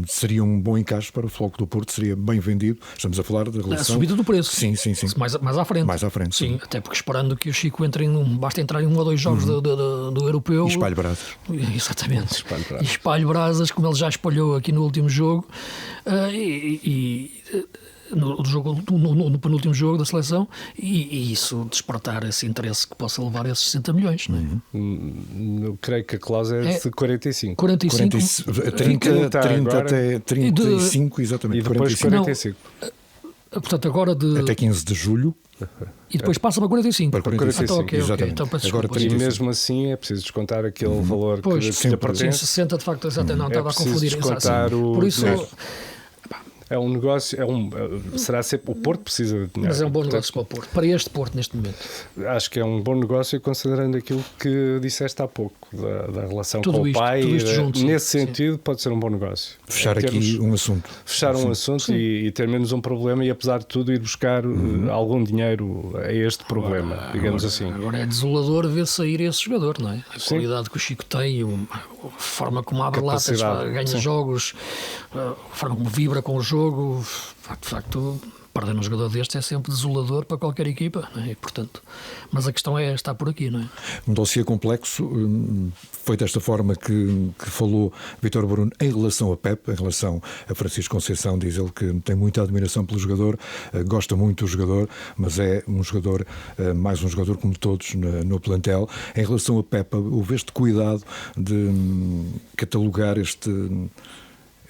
Seria um bom encaixe para o Futebol Clube do Porto, seria bem vendido. Estamos a falar da relação... A subida do preço. Sim. Mais à frente. Mais à frente, sim. Até porque esperando que o Chico entre basta entrar em 1 ou 2 jogos do Europeu... E espalhe brasas. Exatamente. E espalhe brasas, como ele já espalhou aqui no último jogo. No penúltimo jogo da seleção, e isso despertar esse interesse que possa levar a esses 60 milhões. Não é? Eu creio que a cláusula é de 45. 30 até 35, exatamente. E depois 45. Portanto, agora até 15 de julho. E depois passa para 45. Para 45, então, okay. Então, agora, e mesmo assim é preciso descontar aquele valor que lhe pertence. 60 de facto, não estava a confundir. Por isso... É um negócio, será sempre, o Porto precisa de dinheiro. Mas é um bom negócio para o Porto, para este Porto neste momento. Acho que é um bom negócio considerando aquilo que disseste há pouco, da relação com o pai. Nesse sentido pode ser um bom negócio. Fechar aqui um assunto. Fechar um assunto e ter menos um problema e apesar de tudo ir buscar algum dinheiro a este problema, digamos assim. Agora é desolador ver sair esse jogador, não é? A qualidade que o Chico tem, a forma como abre latas, ganha jogos, a forma como vibra com o jogo. De facto, perder um jogador deste é sempre desolador para qualquer equipa, não é? E, portanto, mas a questão está por aqui, não é? Um dossiê complexo, foi desta forma que falou Vítor Bruno em relação a Pep, em relação a Francisco Conceição. Diz ele que tem muita admiração pelo jogador, gosta muito do jogador, mas é um jogador, mais um jogador como todos no plantel. Em relação a Pep, houve este cuidado de catalogar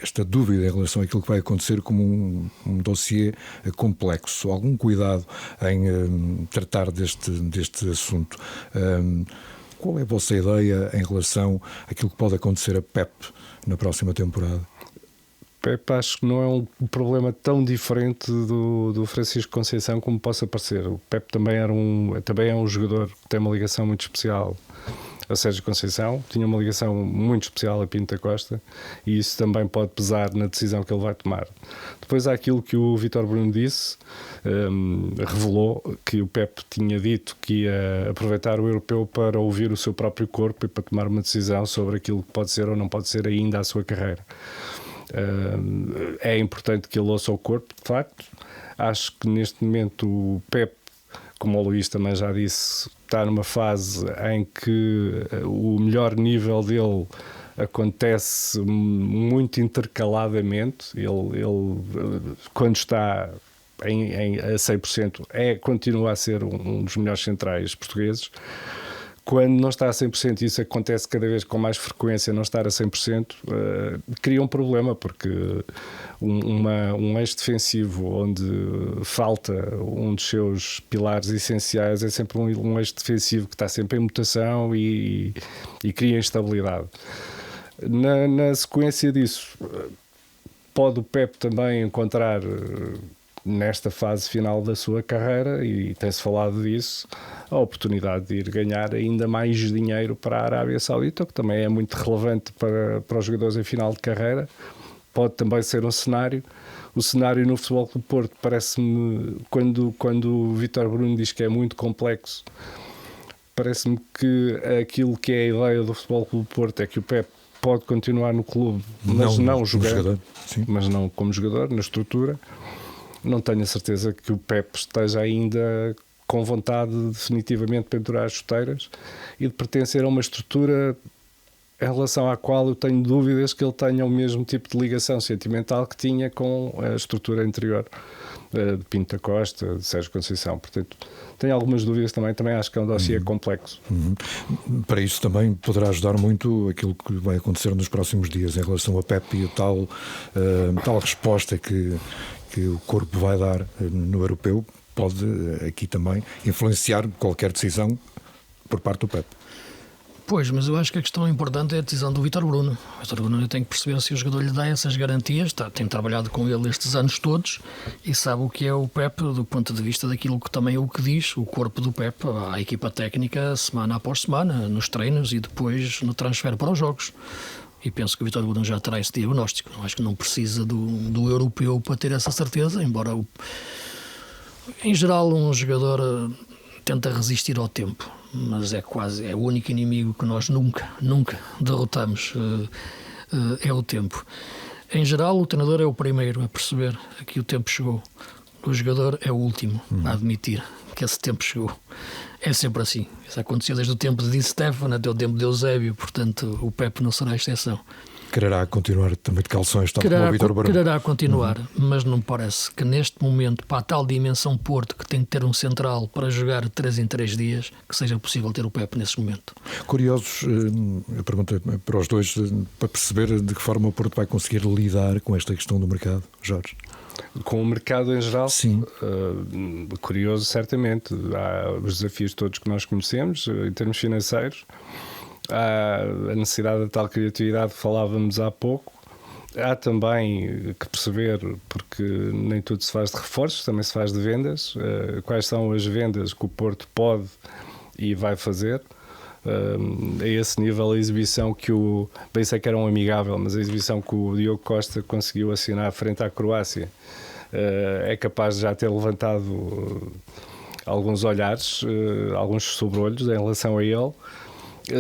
esta dúvida em relação àquilo que vai acontecer como um dossiê complexo. Algum cuidado em tratar deste assunto. Qual é a vossa ideia em relação àquilo que pode acontecer a Pep na próxima temporada? Pep, acho que não é um problema tão diferente do Francisco Conceição como possa parecer. O Pep também é um jogador que tem uma ligação muito especial a Sérgio Conceição, tinha uma ligação muito especial a Pinto da Costa e isso também pode pesar na decisão que ele vai tomar. Depois há aquilo que o Vítor Bruno disse, revelou que o Pep tinha dito que ia aproveitar o europeu para ouvir o seu próprio corpo e para tomar uma decisão sobre aquilo que pode ser ou não pode ser ainda a sua carreira. É importante que ele ouça o corpo, de facto. Acho que neste momento o Pep, como o Luís também já disse, está numa fase em que o melhor nível dele acontece muito intercaladamente. Ele quando está a 100%, continua a ser um dos melhores centrais portugueses. Quando não está a 100%, isso acontece cada vez com mais frequência, não estar a 100%, cria um problema, porque um eixo defensivo onde falta um dos seus pilares essenciais é sempre um eixo defensivo que está sempre em mutação e cria instabilidade. Na sequência disso, pode o Pep também encontrar, nesta fase final da sua carreira, e tem-se falado disso, a oportunidade de ir ganhar ainda mais dinheiro para a Arábia Saudita, que também é muito relevante para os jogadores em final de carreira. Pode também ser um cenário. O cenário no Futebol Clube do Porto parece-me, quando o Vítor Bruno diz que é muito complexo, parece-me que aquilo que é a ideia do Futebol Clube do Porto é que o Pep pode continuar no clube, mas não jogar, mas não como jogador, na estrutura. Não tenho a certeza que o Pep esteja ainda com vontade de definitivamente pendurar as chuteiras e de pertencer a uma estrutura em relação à qual eu tenho dúvidas que ele tenha o mesmo tipo de ligação sentimental que tinha com a estrutura anterior de Pinto da Costa, de Sérgio Conceição. Portanto, tenho algumas dúvidas também acho que é um dossiê complexo. Para isso também poderá ajudar muito aquilo que vai acontecer nos próximos dias em relação a Pepe e a tal resposta que o corpo vai dar no europeu, pode aqui também influenciar qualquer decisão por parte do Pepe. Pois, mas eu acho que a questão importante é a decisão do Vítor Bruno. O Vítor Bruno tem que perceber se o jogador lhe dá essas garantias. Tem trabalhado com ele estes anos todos e sabe o que é o Pepe do ponto de vista daquilo que também é o que diz o corpo do Pepe à equipa técnica semana após semana, nos treinos e depois no transfer para os jogos. E penso que o Vítor Bruno já terá esse diagnóstico. Acho que não precisa do europeu para ter essa certeza, embora em geral um jogador tenta resistir ao tempo, mas é o único inimigo que nós nunca derrotamos, é o tempo. Em geral o treinador é o primeiro a perceber que o tempo chegou, o jogador é o último a admitir que esse tempo chegou. É sempre assim, isso aconteceu desde o tempo de Di Stéfano até o tempo de Eusébio, portanto o Pepe não será a exceção. Quererá continuar também de calções, tal como o Vítor Bruno. Quererá continuar, mas não parece que neste momento, para a tal dimensão Porto, que tem que ter um central para jogar 3 em 3 dias, que seja possível ter o Pepe nesse momento. Curiosos, eu perguntei para os dois para perceber de que forma o Porto vai conseguir lidar com esta questão do mercado, Jorge. Com o mercado em geral, sim. Curioso, certamente. Há os desafios todos que nós conhecemos, em termos financeiros. Há a necessidade da tal criatividade que falávamos há pouco. Há também que perceber, porque nem tudo se faz de reforços, também se faz de vendas. Quais são as vendas que o Porto pode e vai fazer? A esse nível, a exibição que bem sei que era um amigável, mas a exibição que o Diogo Costa conseguiu assinar frente à Croácia é capaz de já ter levantado alguns olhares, alguns sobrolhos em relação a ele.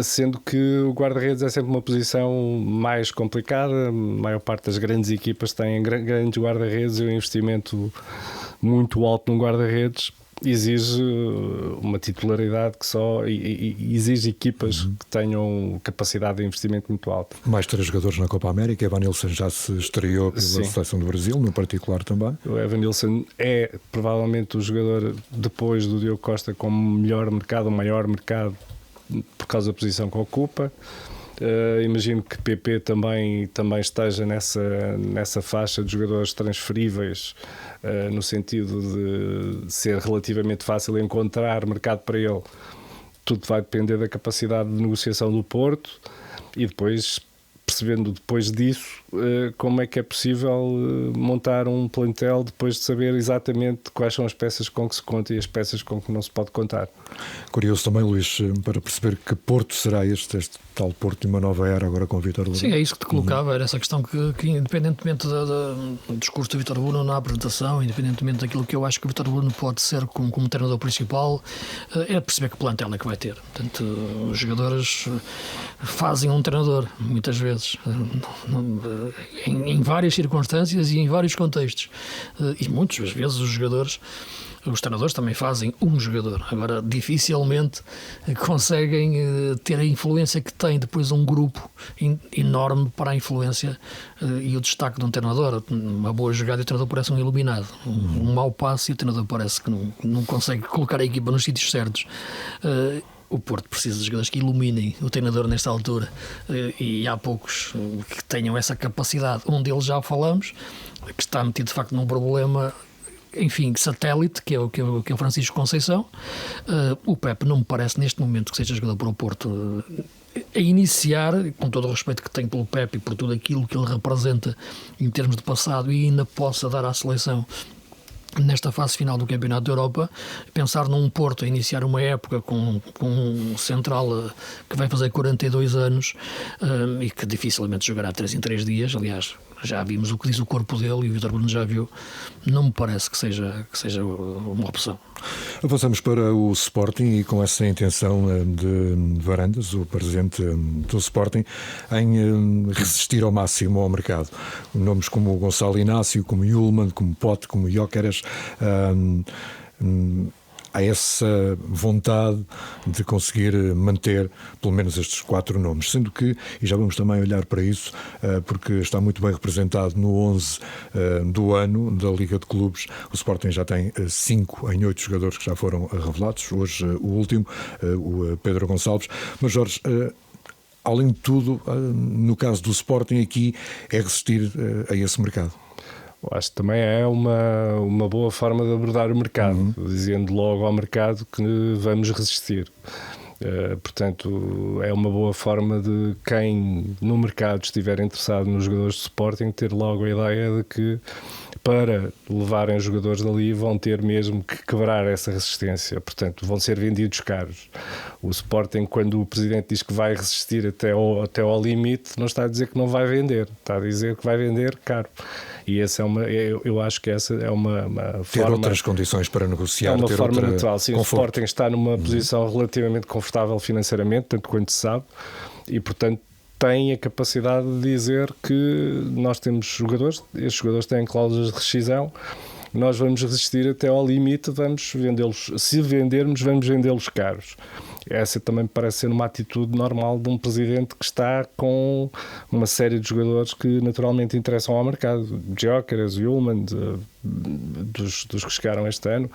Sendo que o guarda-redes é sempre uma posição mais complicada, a maior parte das grandes equipas têm grandes guarda-redes e o investimento muito alto no guarda-redes exige uma titularidade que só exige equipas que tenham capacidade de investimento muito alta. Mais 3 jogadores na Copa América. Evanilson já se estreou pela seleção do Brasil, no particular também. O Evanilson é provavelmente o jogador depois do Diogo Costa com o melhor mercado, o maior mercado, por causa da posição que ocupa. Imagino que PP também esteja nessa faixa de jogadores transferíveis, no sentido de ser relativamente fácil encontrar mercado para ele. Tudo vai depender da capacidade de negociação do Porto e depois, percebendo depois disso, como é que é possível montar um plantel depois de saber exatamente quais são as peças com que se conta e as peças com que não se pode contar. Curioso também, Luís, para perceber que Porto será este tal Porto de uma nova era agora com o Vítor Bruno. Sim, é isso que te colocava, era essa questão que independentemente do discurso do Vítor Bruno na apresentação, independentemente daquilo que eu acho que o Vítor Bruno pode ser como treinador principal, é perceber que plantel é que vai ter. Portanto, os jogadores fazem um treinador, muitas vezes, em várias circunstâncias e em vários contextos. E muitas vezes os treinadores também fazem um jogador. Agora, dificilmente conseguem ter a influência que tem depois um grupo enorme para a influência e o destaque de um treinador. Uma boa jogada e o treinador parece um iluminado. Um mau passe e o treinador parece que não consegue colocar a equipa nos sítios certos. O Porto precisa de jogadores que iluminem o treinador nesta altura e há poucos que tenham essa capacidade. Um deles já falamos, que está metido de facto num problema, enfim, satélite, que é o Francisco Conceição. O Pepe não me parece neste momento que seja jogador para o Porto a iniciar, com todo o respeito que tenho pelo Pepe e por tudo aquilo que ele representa em termos de passado e ainda possa dar à seleção nesta fase final do Campeonato da Europa, pensar num Porto a iniciar uma época com um central que vai fazer 42 anos e que dificilmente jogará 3 em 3 dias, aliás, já vimos o que diz o corpo dele e o Vítor Bruno já viu, não me parece que seja uma opção. Avançamos para o Sporting e com essa intenção de Varandas, o presidente do Sporting, em resistir ao máximo ao mercado. Nomes como Gonçalo Inácio, como Yulman, como Pote, como Gyökeres, há essa vontade de conseguir manter pelo menos estes 4 nomes, sendo que, e já vamos também olhar para isso, porque está muito bem representado no 11 do ano da Liga de Clubes. O Sporting já tem 5 em 8 jogadores que já foram revelados, hoje o último, o Pedro Gonçalves. Mas Jorge, além de tudo, no caso do Sporting aqui, é resistir a esse mercado. Eu acho que também é uma boa forma de abordar o mercado, dizendo logo ao mercado que vamos resistir. Portanto, é uma boa forma de quem no mercado estiver interessado nos jogadores de Sporting ter logo a ideia de que para levarem os jogadores dali vão ter mesmo que quebrar essa resistência, portanto vão ser vendidos caros. O Sporting, quando o Presidente diz que vai resistir até ao limite, não está a dizer que não vai vender, está a dizer que vai vender caro. E essa eu acho que essa é uma ter forma, outras condições para negociar, é uma ter forma outra natural. Sim, o Sporting está numa posição relativamente confortável financeiramente, tanto quanto se sabe, e portanto tem a capacidade de dizer que nós temos jogadores, estes jogadores têm cláusulas de rescisão, nós vamos resistir até ao limite, vamos vendê-los, se vendermos, vamos vendê-los caros. Essa também parece ser uma atitude normal de um presidente que está com uma série de jogadores que naturalmente interessam ao mercado. Gyökeres, Ullmann, dos que chegaram este ano.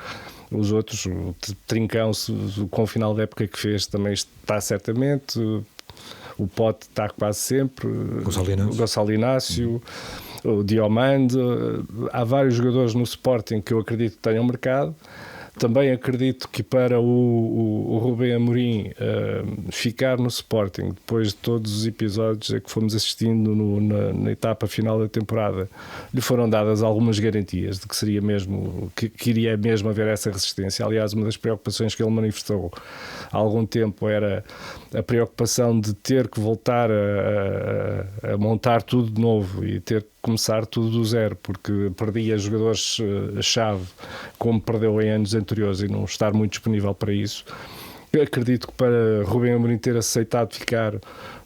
Os outros, o Trincão, com o final da época que fez, também está certamente. O Pote está quase sempre. O Gonçalo Inácio, o Diomande. Há vários jogadores no Sporting que eu acredito que tenham mercado. Também acredito que para o Rubem Amorim ficar no Sporting, depois de todos os episódios a que fomos assistindo na etapa final da temporada, lhe foram dadas algumas garantias de que seria mesmo, que iria mesmo haver essa resistência. Aliás, uma das preocupações que ele manifestou há algum tempo era a preocupação de ter que voltar a montar tudo de novo e ter que começar tudo do zero, porque perdia jogadores-chave como perdeu em anos anteriores e não estar muito disponível para isso. Eu acredito que para Rubem Amorim ter aceitado ficar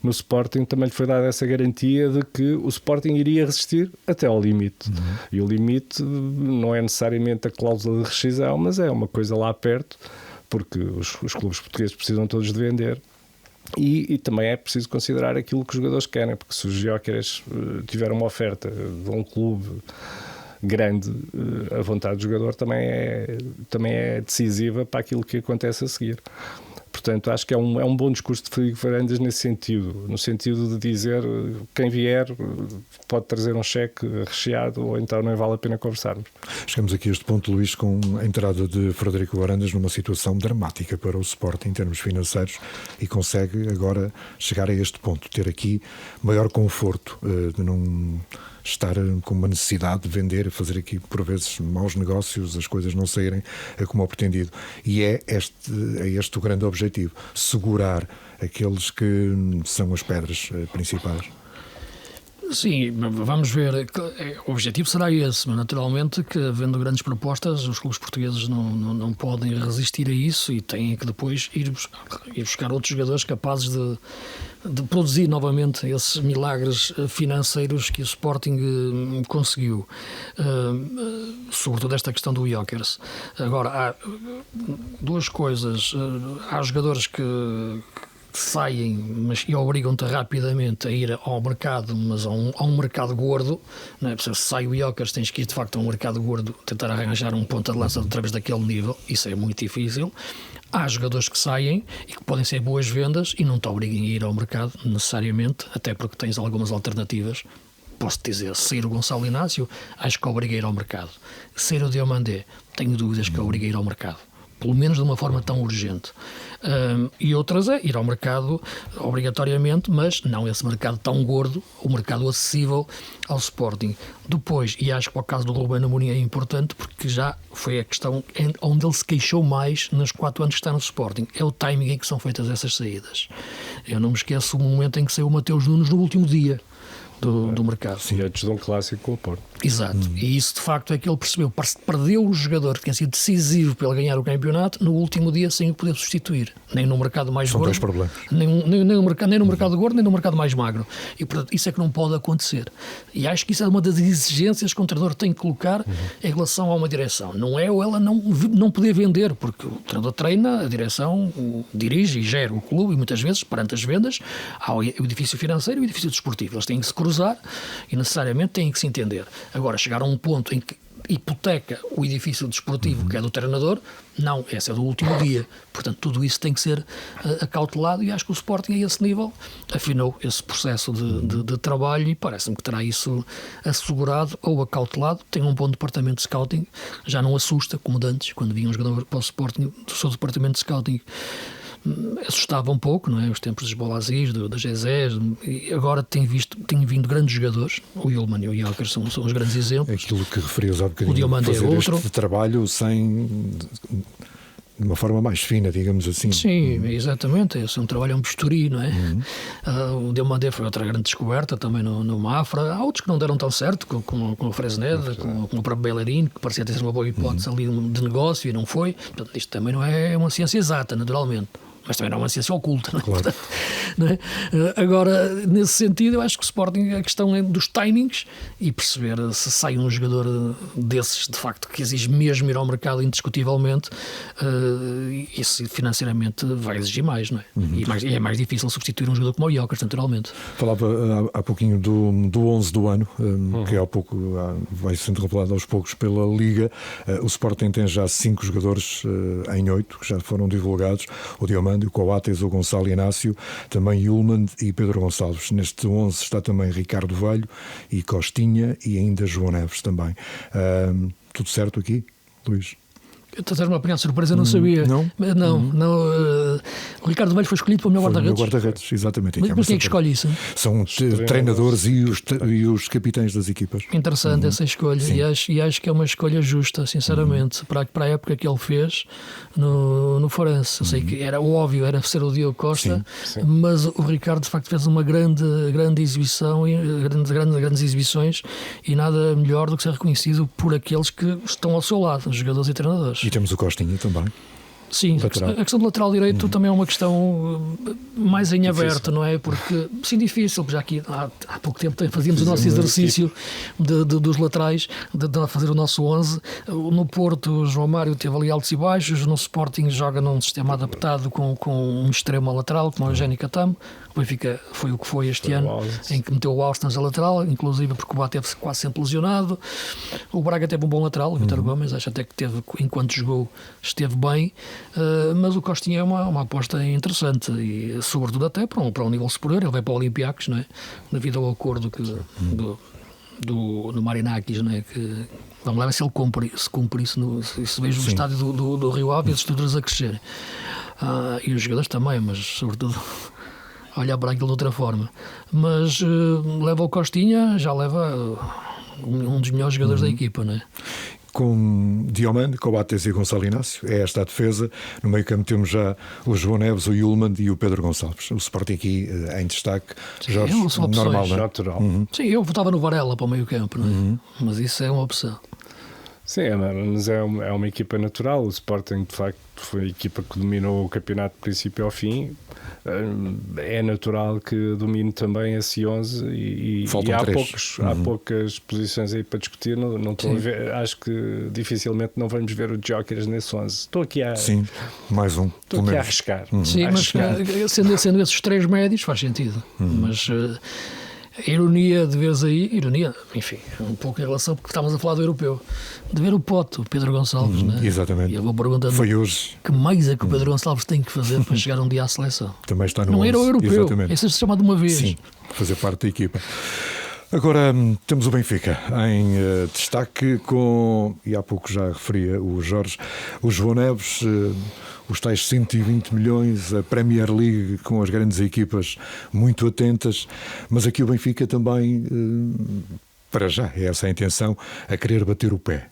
no Sporting também lhe foi dada essa garantia de que o Sporting iria resistir até ao limite. E o limite não é necessariamente a cláusula de rescisão, mas é uma coisa lá perto, porque os clubes portugueses precisam todos de vender. E também é preciso considerar aquilo que os jogadores querem, porque se os Gyökeres tiver uma oferta de um clube grande, a vontade do jogador também é decisiva para aquilo que acontece a seguir. Portanto, acho que é um bom discurso de Frederico Varandas nesse sentido, no sentido de dizer quem vier pode trazer um cheque recheado ou então não vale a pena conversarmos. Chegamos aqui a este ponto, Luís, com a entrada de Frederico Varandas numa situação dramática para o Sporting em termos financeiros e consegue agora chegar a este ponto, ter aqui maior conforto de não estar com uma necessidade de vender, fazer aqui por vezes maus negócios, as coisas não saírem como é pretendido. E é este o grande objetivo, segurar aqueles que são as pedras principais. Sim, vamos ver. O objetivo será esse, mas naturalmente que, havendo grandes propostas, os clubes portugueses não podem resistir a isso e têm que depois ir buscar outros jogadores capazes de produzir novamente esses milagres financeiros que o Sporting conseguiu, sobretudo esta questão do Gyökeres. Agora, há duas coisas. Há jogadores que saem e obrigam-te rapidamente a ir ao mercado, mas a um mercado gordo, não é? Se sai o Gyökeres, tens que ir de facto a um mercado gordo, tentar arranjar um ponta de lança através daquele nível, isso é muito difícil. Há jogadores que saem e que podem ser boas vendas e não te obriguem a ir ao mercado necessariamente, até porque tens algumas alternativas. Posso dizer, sair o Gonçalo Inácio, acho que obriga a ir ao mercado. Sair o Diomandé, tenho dúvidas que obriga a ir ao mercado, pelo menos de uma forma tão urgente. E outras é ir ao mercado obrigatoriamente, mas não esse mercado tão gordo, o mercado acessível ao Sporting. Depois, e acho que para o caso do Rubén Amorim é importante, porque já foi a questão onde ele se queixou mais nos 4 anos que está no Sporting, é o timing em que são feitas essas saídas. Eu não me esqueço o momento em que saiu o Mateus Nunes no último dia. do mercado. E antes de um clássico com o Porto. Exato. E isso de facto é que ele percebeu. Perdeu o jogador que tinha sido decisivo para ele ganhar o campeonato no último dia sem o poder substituir. Nem no mercado mais São gordo. dois problemas. Nem no mercado gordo, nem no mercado mais magro. E portanto, isso é que não pode acontecer. E acho que isso é uma das exigências que um treinador tem que colocar em relação a uma direção. Não é ou ela não poder vender, porque o treinador treina, a direção dirige e gera o clube, e muitas vezes, perante as vendas, há o edifício financeiro e o edifício desportivo. Eles têm que se cruzar e necessariamente têm que se entender. Agora, chegar a um ponto em que hipoteca o edifício desportivo, que é do treinador, não, esse é do último dia. Portanto, tudo isso tem que ser acautelado, e acho que o Sporting, a esse nível, afinou esse processo de trabalho, e parece-me que terá isso assegurado ou acautelado. Tem um bom departamento de scouting, já não assusta, como de antes, quando vinha um jogador para o Sporting, do seu departamento de scouting assustava um pouco, não é? Os tempos dos Bolazis, da Gezés, e agora tem vindo grandes jogadores. O Yulman e o Joker são os grandes exemplos. Aquilo que referias há bocadinho, O Diomande fazer é outro. este trabalho de uma forma mais fina, digamos assim. Sim, exatamente. Esse é um trabalho, é um bisturi, não é? O Diomande foi outra grande descoberta também no Mafra. Há outros que não deram tão certo, com o Fresneda, com o próprio Bellerin, que parecia ter sido uma boa hipótese ali de negócio e não foi. Portanto, isto também não é uma ciência exata, naturalmente. Mas também não é uma ciência oculta, não é? Claro. Portanto, não é? Agora, nesse sentido, eu acho que o Sporting, a questão é dos timings e perceber se sai um jogador desses, de facto, que exige mesmo ir ao mercado indiscutivelmente, e se financeiramente vai exigir mais, não é? E é mais difícil substituir um jogador como o Jokers, naturalmente. Falava há pouquinho do 11 do ano, que há pouco vai sendo revelado aos poucos pela Liga. O Sporting tem já 5 jogadores em 8, que já foram divulgados. O Diomande, o Coates, o Gonçalo Inácio, também Yulman e Pedro Gonçalves. Neste 11 está também Ricardo Velho e Costinha, e ainda João Neves também. Tudo certo aqui, Luís? Estás uma apanhada de surpresa, eu não sabia. Não? O Ricardo Velho foi escolhido para o meu guarda-redes. Guarda-redes, exatamente. Mas quem é que escolhe isso? São treinadores e os capitães das equipas. Interessante essa escolha, e acho que é uma escolha justa, sinceramente, para a época que ele fez no Farense. Eu sei que era óbvio, era ser o Diogo Costa, Sim. mas o Ricardo de facto fez uma grande exibição, grandes exibições, e nada melhor do que ser reconhecido por aqueles que estão ao seu lado, os jogadores e treinadores. E temos o Costinha também. Sim, lateral. a questão do lateral direito também é uma questão mais em aberto, não é? Porque, sim, difícil, já aqui há pouco tempo fazíamos o nosso exercício dos laterais, de fazer o nosso 11. No Porto, o João Mário teve ali altos e baixos, no Sporting joga num sistema adaptado com um extremo lateral, como o Eugénio Catamo. O Benfica foi o que foi este ano, em que meteu o Alston a lateral, inclusive porque o Bá teve quase sempre lesionado. O Braga teve um bom lateral, o Vítor Gomes, acho até que teve, enquanto jogou, esteve bem, mas o Costinha é uma aposta interessante, e sobretudo até para um nível superior. Ele vai para o Olympiacos, não é? Devido ao acordo do Marinakis, não é? Que vamos lá ver se ele cumpre isso, se vejo o estádio do Rio Ave e as estruturas a crescer, e os jogadores também, mas sobretudo olhar para aquilo de outra forma. Mas leva o Costinha, já leva um dos melhores jogadores da equipa, não é? Com Diomande, Coates e Gonçalo Inácio, é esta a defesa. No meio campo temos já o João Neves, o Yulman e o Pedro Gonçalves. O Sporting aqui em destaque. Sim, Jorge, são opções. normal, não é? Natural. Sim, eu votava no Varela para o meio campo, não é? Mas isso é uma opção. Sim, mas é uma equipa natural. O Sporting, de facto, foi a equipa que dominou o campeonato do princípio ao fim. É natural que domine também esse 11, e há poucas posições aí para discutir. Não estou a ver, acho que dificilmente não vamos ver o Jokers nesse 11. Estou aqui a arriscar. Sim, mas sendo esses 3 médios faz sentido. Mas a ironia de vez aí, enfim, um pouco em relação, porque estávamos a falar do europeu, de ver o Pote, o Pedro Gonçalves, né? Exatamente. E eu vou perguntando, foi hoje. Que mais é que o Pedro Gonçalves tem que fazer para chegar um dia à seleção? Também está no não 11. Era o europeu, exatamente. esse se chama de uma vez. Sim, fazer parte da equipa. Agora temos o Benfica em destaque e há pouco já referia o Jorge, o João Neves, os tais 120 milhões, a Premier League com as grandes equipas muito atentas, mas aqui o Benfica também, para já, é essa a intenção, a querer bater o pé.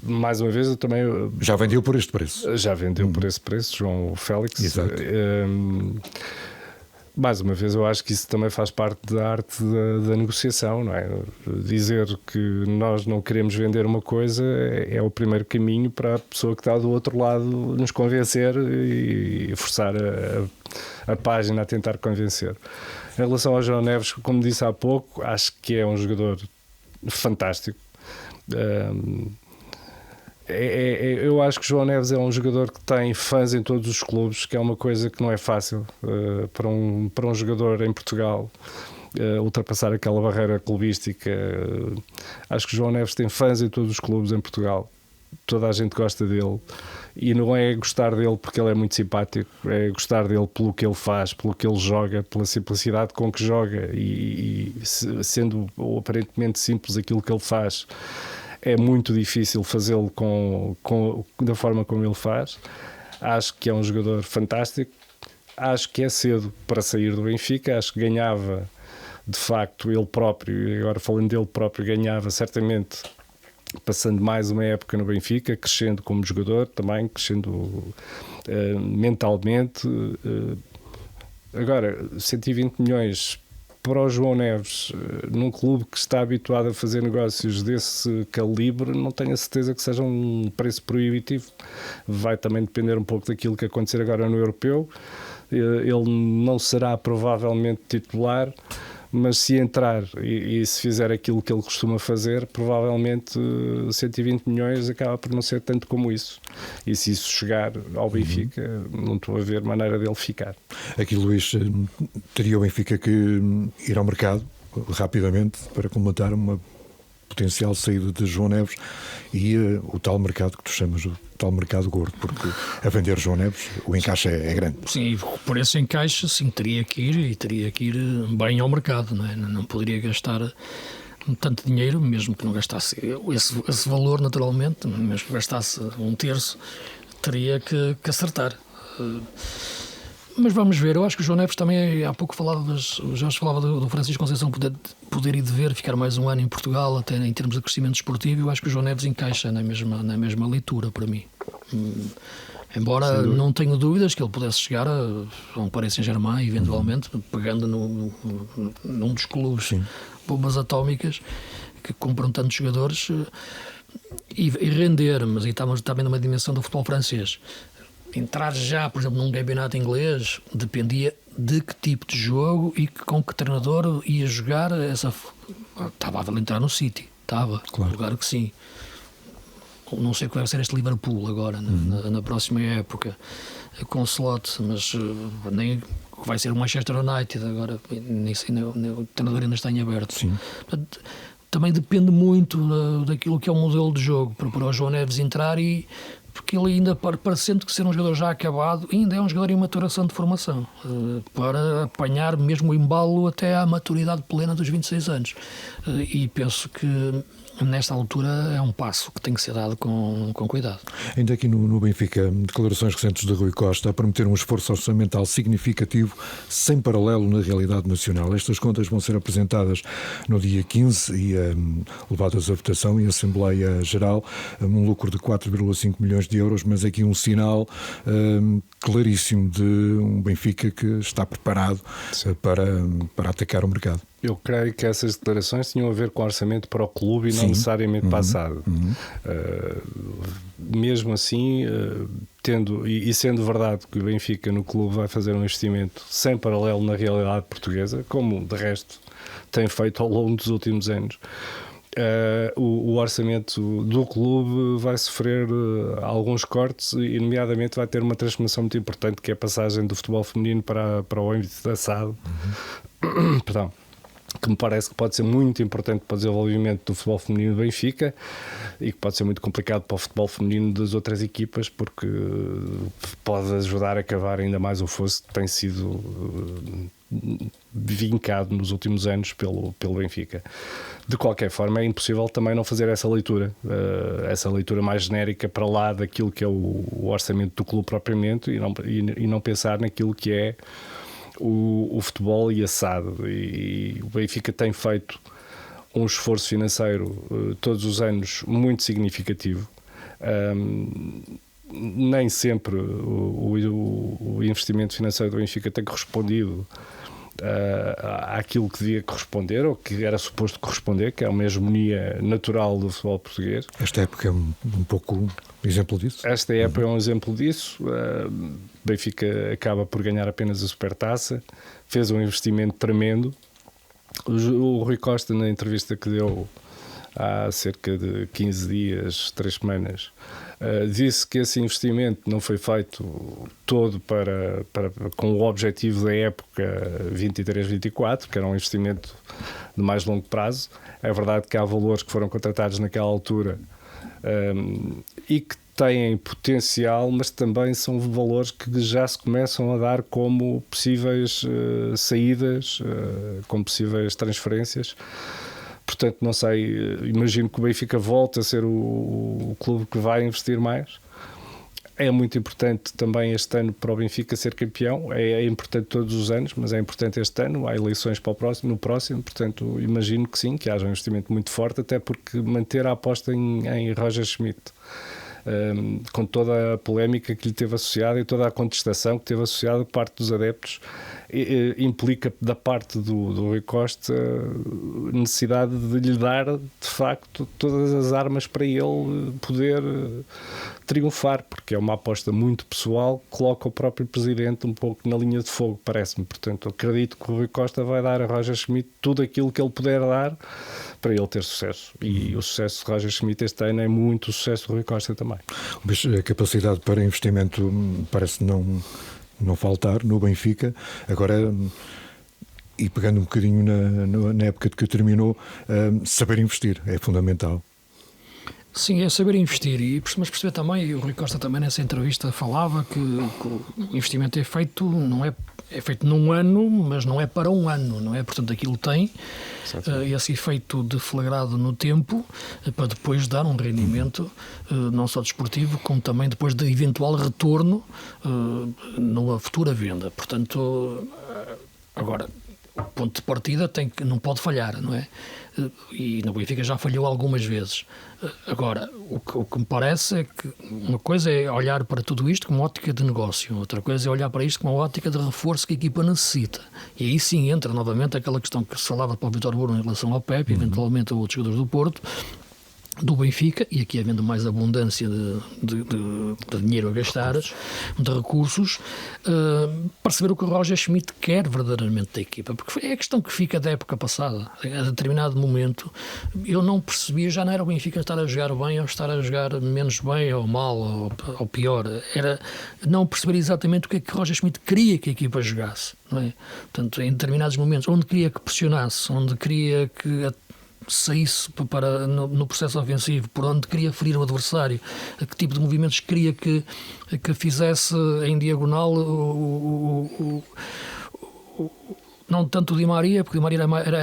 Mais uma vez, eu também... Já vendeu por este preço. Já vendeu por esse preço, João Félix. Exato. Mais uma vez, eu acho que isso também faz parte da arte da negociação, não é? Dizer que nós não queremos vender uma coisa é o primeiro caminho para a pessoa que está do outro lado nos convencer e forçar a página a tentar convencer. Em relação ao João Neves, como disse há pouco, acho que é um jogador fantástico. Eu acho que João Neves é um jogador que tem fãs em todos os clubes, que é uma coisa que não é fácil para um jogador em Portugal ultrapassar aquela barreira clubística. Acho que João Neves tem fãs em todos os clubes em Portugal, toda a gente gosta dele, e não é gostar dele porque ele é muito simpático, é gostar dele pelo que ele faz, pelo que ele joga, pela simplicidade com que joga e sendo aparentemente simples aquilo que ele faz. É muito difícil fazê-lo da forma como ele faz. Acho que é um jogador fantástico. Acho que é cedo para sair do Benfica. Acho que ganhava, de facto, ele próprio, e agora falando dele próprio, ganhava certamente passando mais uma época no Benfica, crescendo como jogador também, crescendo mentalmente. Agora, 120 milhões para o João Neves, num clube que está habituado a fazer negócios desse calibre, não tenho a certeza que seja um preço proibitivo. Vai também depender um pouco daquilo que acontecer agora no Europeu. Ele não será provavelmente titular, mas se entrar e se fizer aquilo que ele costuma fazer, provavelmente 120 milhões acaba por não ser tanto como isso. E se isso chegar ao Benfica, não estou a ver maneira dele ficar. Aqui, Luís, teria o Benfica que ir ao mercado rapidamente para comentar uma potencial saída de João Neves e o tal mercado que tu chamas o tal mercado gordo, porque a vender João Neves o encaixe é grande. Sim, por esse encaixe, sim, teria que ir bem ao mercado, não é? Não poderia gastar tanto dinheiro, mesmo que não gastasse esse valor naturalmente, mesmo que gastasse um terço, teria que acertar. Mas vamos ver, eu acho que o João Neves também, há pouco falava o Jorge falava do Francisco Conceição poder e dever ficar mais um ano em Portugal, até em termos de crescimento esportivo. Eu acho que o João Neves encaixa na mesma leitura para mim. Embora não tenho dúvidas que ele pudesse chegar a um Paris Saint-Germain, eventualmente, pegando num dos clubes bombas atómicas que compram tantos jogadores e render, mas estamos também numa dimensão do futebol francês. Entrar já, por exemplo, num campeonato inglês dependia de que tipo de jogo e com que treinador ia jogar. Estava a entrar no City, estava, claro que sim. Não sei qual vai ser este Liverpool agora, na próxima época, com slot, mas nem vai ser o Manchester United agora, nem sei, o treinador ainda está em aberto. Sim. Portanto, também depende muito daquilo que é o modelo de jogo para o João Neves entrar porque ele ainda, parecendo que ser um jogador já acabado, ainda é um jogador em maturação de formação, para apanhar mesmo o embalo até à maturidade plena dos 26 anos. E penso que nesta altura é um passo que tem que ser dado com cuidado. Ainda aqui no Benfica, declarações recentes de Rui Costa a prometer um esforço orçamental significativo sem paralelo na realidade nacional. Estas contas vão ser apresentadas no dia 15 e levadas à votação em Assembleia Geral, um lucro de 4,5 milhões de euros, mas aqui um sinal claríssimo de um Benfica que está preparado para atacar o mercado. Eu creio que essas declarações tinham a ver com orçamento para o clube e não necessariamente para a SAD. Mesmo assim, tendo e sendo verdade que o Benfica no clube vai fazer um investimento sem paralelo na realidade portuguesa, como de resto tem feito ao longo dos últimos anos, o orçamento do clube vai sofrer alguns cortes e, nomeadamente, vai ter uma transformação muito importante, que é a passagem do futebol feminino para o âmbito da SAD. Perdão. Que me parece que pode ser muito importante para o desenvolvimento do futebol feminino do Benfica e que pode ser muito complicado para o futebol feminino das outras equipas, porque pode ajudar a cavar ainda mais o fosso que tem sido vincado nos últimos anos pelo Benfica. De qualquer forma, é impossível também não fazer essa leitura mais genérica para lá daquilo que é o orçamento do clube propriamente e não pensar naquilo que é o futebol e a SAD. E o Benfica tem feito um esforço financeiro todos os anos muito significativo. Nem sempre o investimento financeiro do Benfica tem correspondido àquilo que devia corresponder, ou que era suposto corresponder, que é uma hegemonia natural do futebol português. Esta época é um pouco exemplo disso? Esta época é um exemplo disso. Benfica acaba por ganhar apenas a Supertaça, fez um investimento tremendo. O Rui Costa, na entrevista que deu há cerca de 15 dias, 3 semanas, disse que esse investimento não foi feito todo com o objetivo da época 23-24, que era um investimento de mais longo prazo. É verdade que há valores que foram contratados naquela altura e que têm potencial, mas também são valores que já se começam a dar como possíveis saídas, como possíveis transferências. Portanto, não sei, imagino que o Benfica volte a ser o clube que vai investir mais. É muito importante também este ano para o Benfica ser campeão. É importante todos os anos, mas é importante este ano. Há eleições para no próximo, portanto, imagino que sim, que haja um investimento muito forte, até porque manter a aposta em Roger Schmidt, com toda a polémica que lhe teve associada e toda a contestação que teve associada por parte dos adeptos, implica da parte do Rui Costa a necessidade de lhe dar de facto todas as armas para ele poder triunfar, porque é uma aposta muito pessoal que coloca o próprio presidente um pouco na linha de fogo, parece-me. Portanto, acredito que o Rui Costa vai dar a Roger Schmidt tudo aquilo que ele puder dar para ele ter sucesso, e o sucesso de Roger Schmidt este ano é muito o sucesso do Rui Costa também. Mas a capacidade para investimento parece não faltar no Benfica. Agora, e pegando um bocadinho na época de que terminou, saber investir é fundamental. Sim, é saber investir, mas perceber também, e o Rui Costa também nessa entrevista falava que o investimento é feito, é feito num ano, mas não é para um ano, não é? Portanto, aquilo tem esse efeito deflagrado no tempo para depois dar um rendimento não só desportivo, como também depois de eventual retorno numa futura venda. Portanto, agora, o ponto de partida não pode falhar, não é? E no Benfica já falhou algumas vezes. Agora, o que me parece é que uma coisa é olhar para tudo isto como ótica de negócio, outra coisa é olhar para isto como uma ótica de reforço que a equipa necessita. E aí sim entra novamente aquela questão que se falava para o Vítor Bruno em relação ao Pepe, eventualmente a outros jogadores do Porto, do Benfica, e aqui havendo mais abundância de dinheiro a gastar, de recursos, perceber o que o Roger Schmidt quer verdadeiramente da equipa, porque é a questão que fica da época passada. A determinado momento eu não percebia, já não era o Benfica estar a jogar bem ou estar a jogar menos bem ou mal ou pior, era não perceber exatamente o que é que Roger Schmidt queria que a equipa jogasse, não é? Portanto, em determinados momentos, onde queria que pressionasse, onde queria que saísse no processo ofensivo, por onde queria ferir o adversário, a que tipo de movimentos queria que fizesse em diagonal não tanto o Di Maria, porque o Di Maria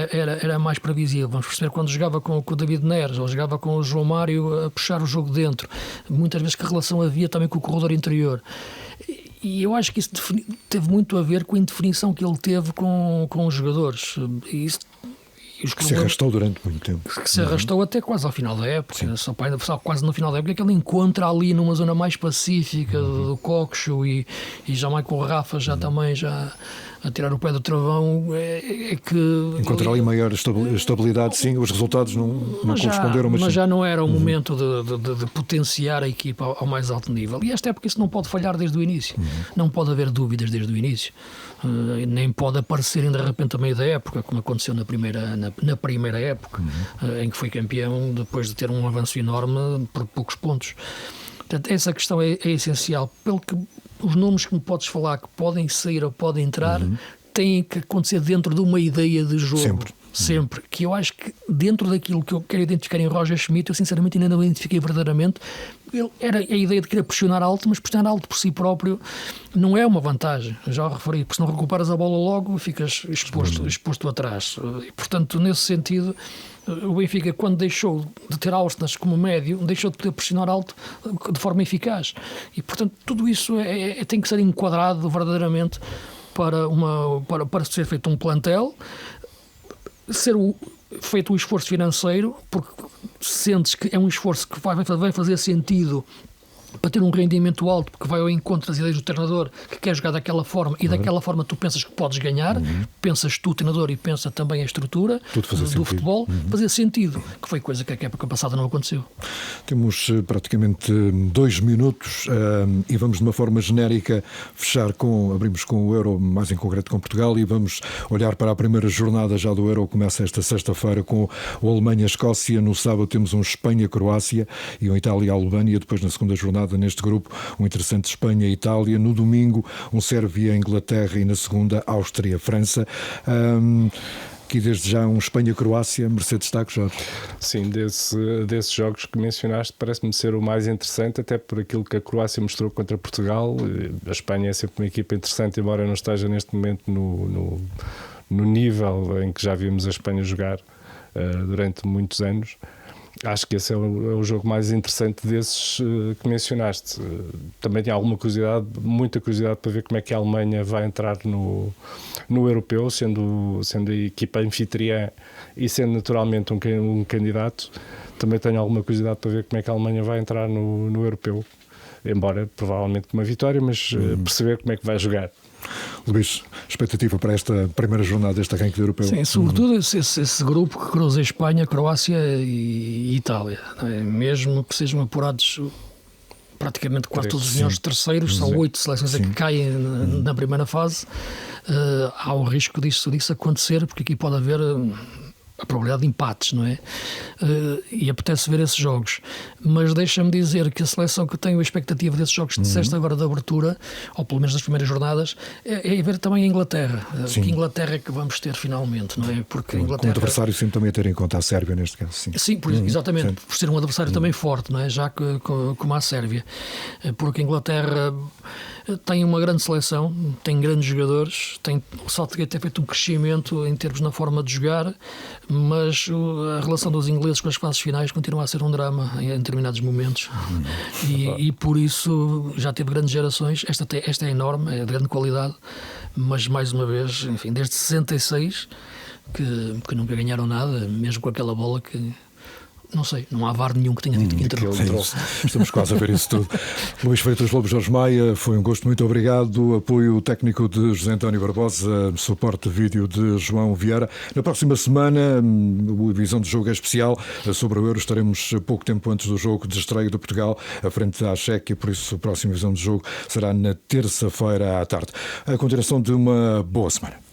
era mais previsível. Vamos perceber quando jogava com o David Neres ou jogava com o João Mário a puxar o jogo dentro, muitas vezes que relação havia também com o corredor interior. E eu acho que isso teve muito a ver com a indefinição que ele teve com os jogadores. E isso, que se arrastou durante muito tempo. Que se arrastou até quase ao final da época. Só quase no final da época, que ele encontra ali numa zona mais pacífica do Coxo e já mais com o Rafa também a tirar o pé do travão, é que... Encontrar ali maior estabilidade, sim, os resultados não corresponderam. Mas já não era o momento de potenciar a equipa ao mais alto nível. E esta época isso não pode falhar desde o início. Não pode haver dúvidas desde o início. Nem pode aparecerem de repente a meio da época, como aconteceu na primeira época, em que foi campeão depois de ter um avanço enorme por poucos pontos. Portanto, essa questão é essencial. Pelo que os nomes que me podes falar que podem sair ou podem entrar têm que acontecer dentro de uma ideia de jogo. Sempre. Que eu acho que dentro daquilo que eu quero identificar em Roger Schmidt, eu sinceramente ainda não identifiquei verdadeiramente. Era a ideia de querer pressionar alto, mas pressionar alto por si próprio não é uma vantagem. Já o referi, porque se não recuperas a bola logo, ficas exposto atrás. E, portanto, nesse sentido, o Benfica, quando deixou de ter Austin como médio, deixou de poder pressionar alto de forma eficaz. E, portanto, tudo isso tem que ser enquadrado verdadeiramente para ser feito um plantel, ser feito um esforço financeiro, porque sentes que é um esforço que vai fazer sentido para ter um rendimento alto, porque vai ao encontro das ideias do treinador, que quer jogar daquela forma, e daquela forma tu pensas que podes ganhar, pensas tu, treinador, e pensa também a estrutura do futebol, fazia sentido, que foi coisa que a época passada não aconteceu. Temos praticamente 2 minutos e vamos de uma forma genérica abrimos com o Euro, mais em concreto com Portugal, e vamos olhar para a primeira jornada já do Euro. Começa esta sexta-feira com o Alemanha-Escócia, no sábado temos um Espanha-Croácia e um Itália-Albânia, depois na segunda jornada neste grupo um interessante Espanha-Itália, no domingo um Sérvia-Inglaterra e na segunda Áustria-França. Aqui desde já um Espanha-Croácia, mercê destaque, Jorge. Sim, desses jogos que mencionaste parece-me ser o mais interessante, até por aquilo que a Croácia mostrou contra Portugal. A Espanha é sempre uma equipa interessante, embora não esteja neste momento no nível em que já vimos a Espanha jogar durante muitos anos. Acho que esse é o jogo mais interessante desses que mencionaste. Também tinha muita curiosidade para ver como é que a Alemanha vai entrar no europeu, sendo a equipa anfitriã e sendo naturalmente um candidato. Também tenho alguma curiosidade para ver como é que a Alemanha vai entrar no europeu, embora provavelmente com uma vitória, mas perceber como é que vai jogar. Luís, expectativa para esta primeira jornada deste arranque europeu? Sim, sobretudo esse grupo que cruza Espanha, Croácia e Itália, não é? Mesmo que sejam apurados praticamente quase todos os melhores terceiros, são 8 seleções que caem na primeira fase, há o risco disso acontecer, porque aqui pode haver a probabilidade de empates, não é? E apetece ver esses jogos. Mas deixa-me dizer que a seleção que tenho a expectativa desses jogos que disseste agora de abertura, ou pelo menos das primeiras jornadas, é ver também a Inglaterra. Que Inglaterra é que vamos ter finalmente, não é? Porque a Inglaterra... Com o adversário sempre também a ter em conta a Sérvia neste caso. Sim, exatamente, por ser um adversário também forte, não é? Já que como a Sérvia. Porque a Inglaterra tem uma grande seleção, tem grandes jogadores, o Southgate tem feito um crescimento em termos na forma de jogar, mas a relação dos ingleses com as fases finais continua a ser um drama em determinados momentos e por isso já teve grandes gerações. Esta é enorme, é de grande qualidade, mas mais uma vez, enfim, desde 66 que nunca ganharam nada, mesmo com aquela bola que não sei, não há VAR nenhum que tenha dito que entrou. Estamos quase a ver isso tudo. Luís Freitas Lobo, Jorge Maia, foi um gosto, muito obrigado. Apoio técnico de José António Barbosa, suporte vídeo de João Vieira. Na próxima semana, a visão de jogo é especial. Sobre o Euro estaremos pouco tempo antes do jogo de estreia de Portugal, à frente à Chequia, por isso a próxima visão de jogo será na terça-feira à tarde. A continuação de uma boa semana.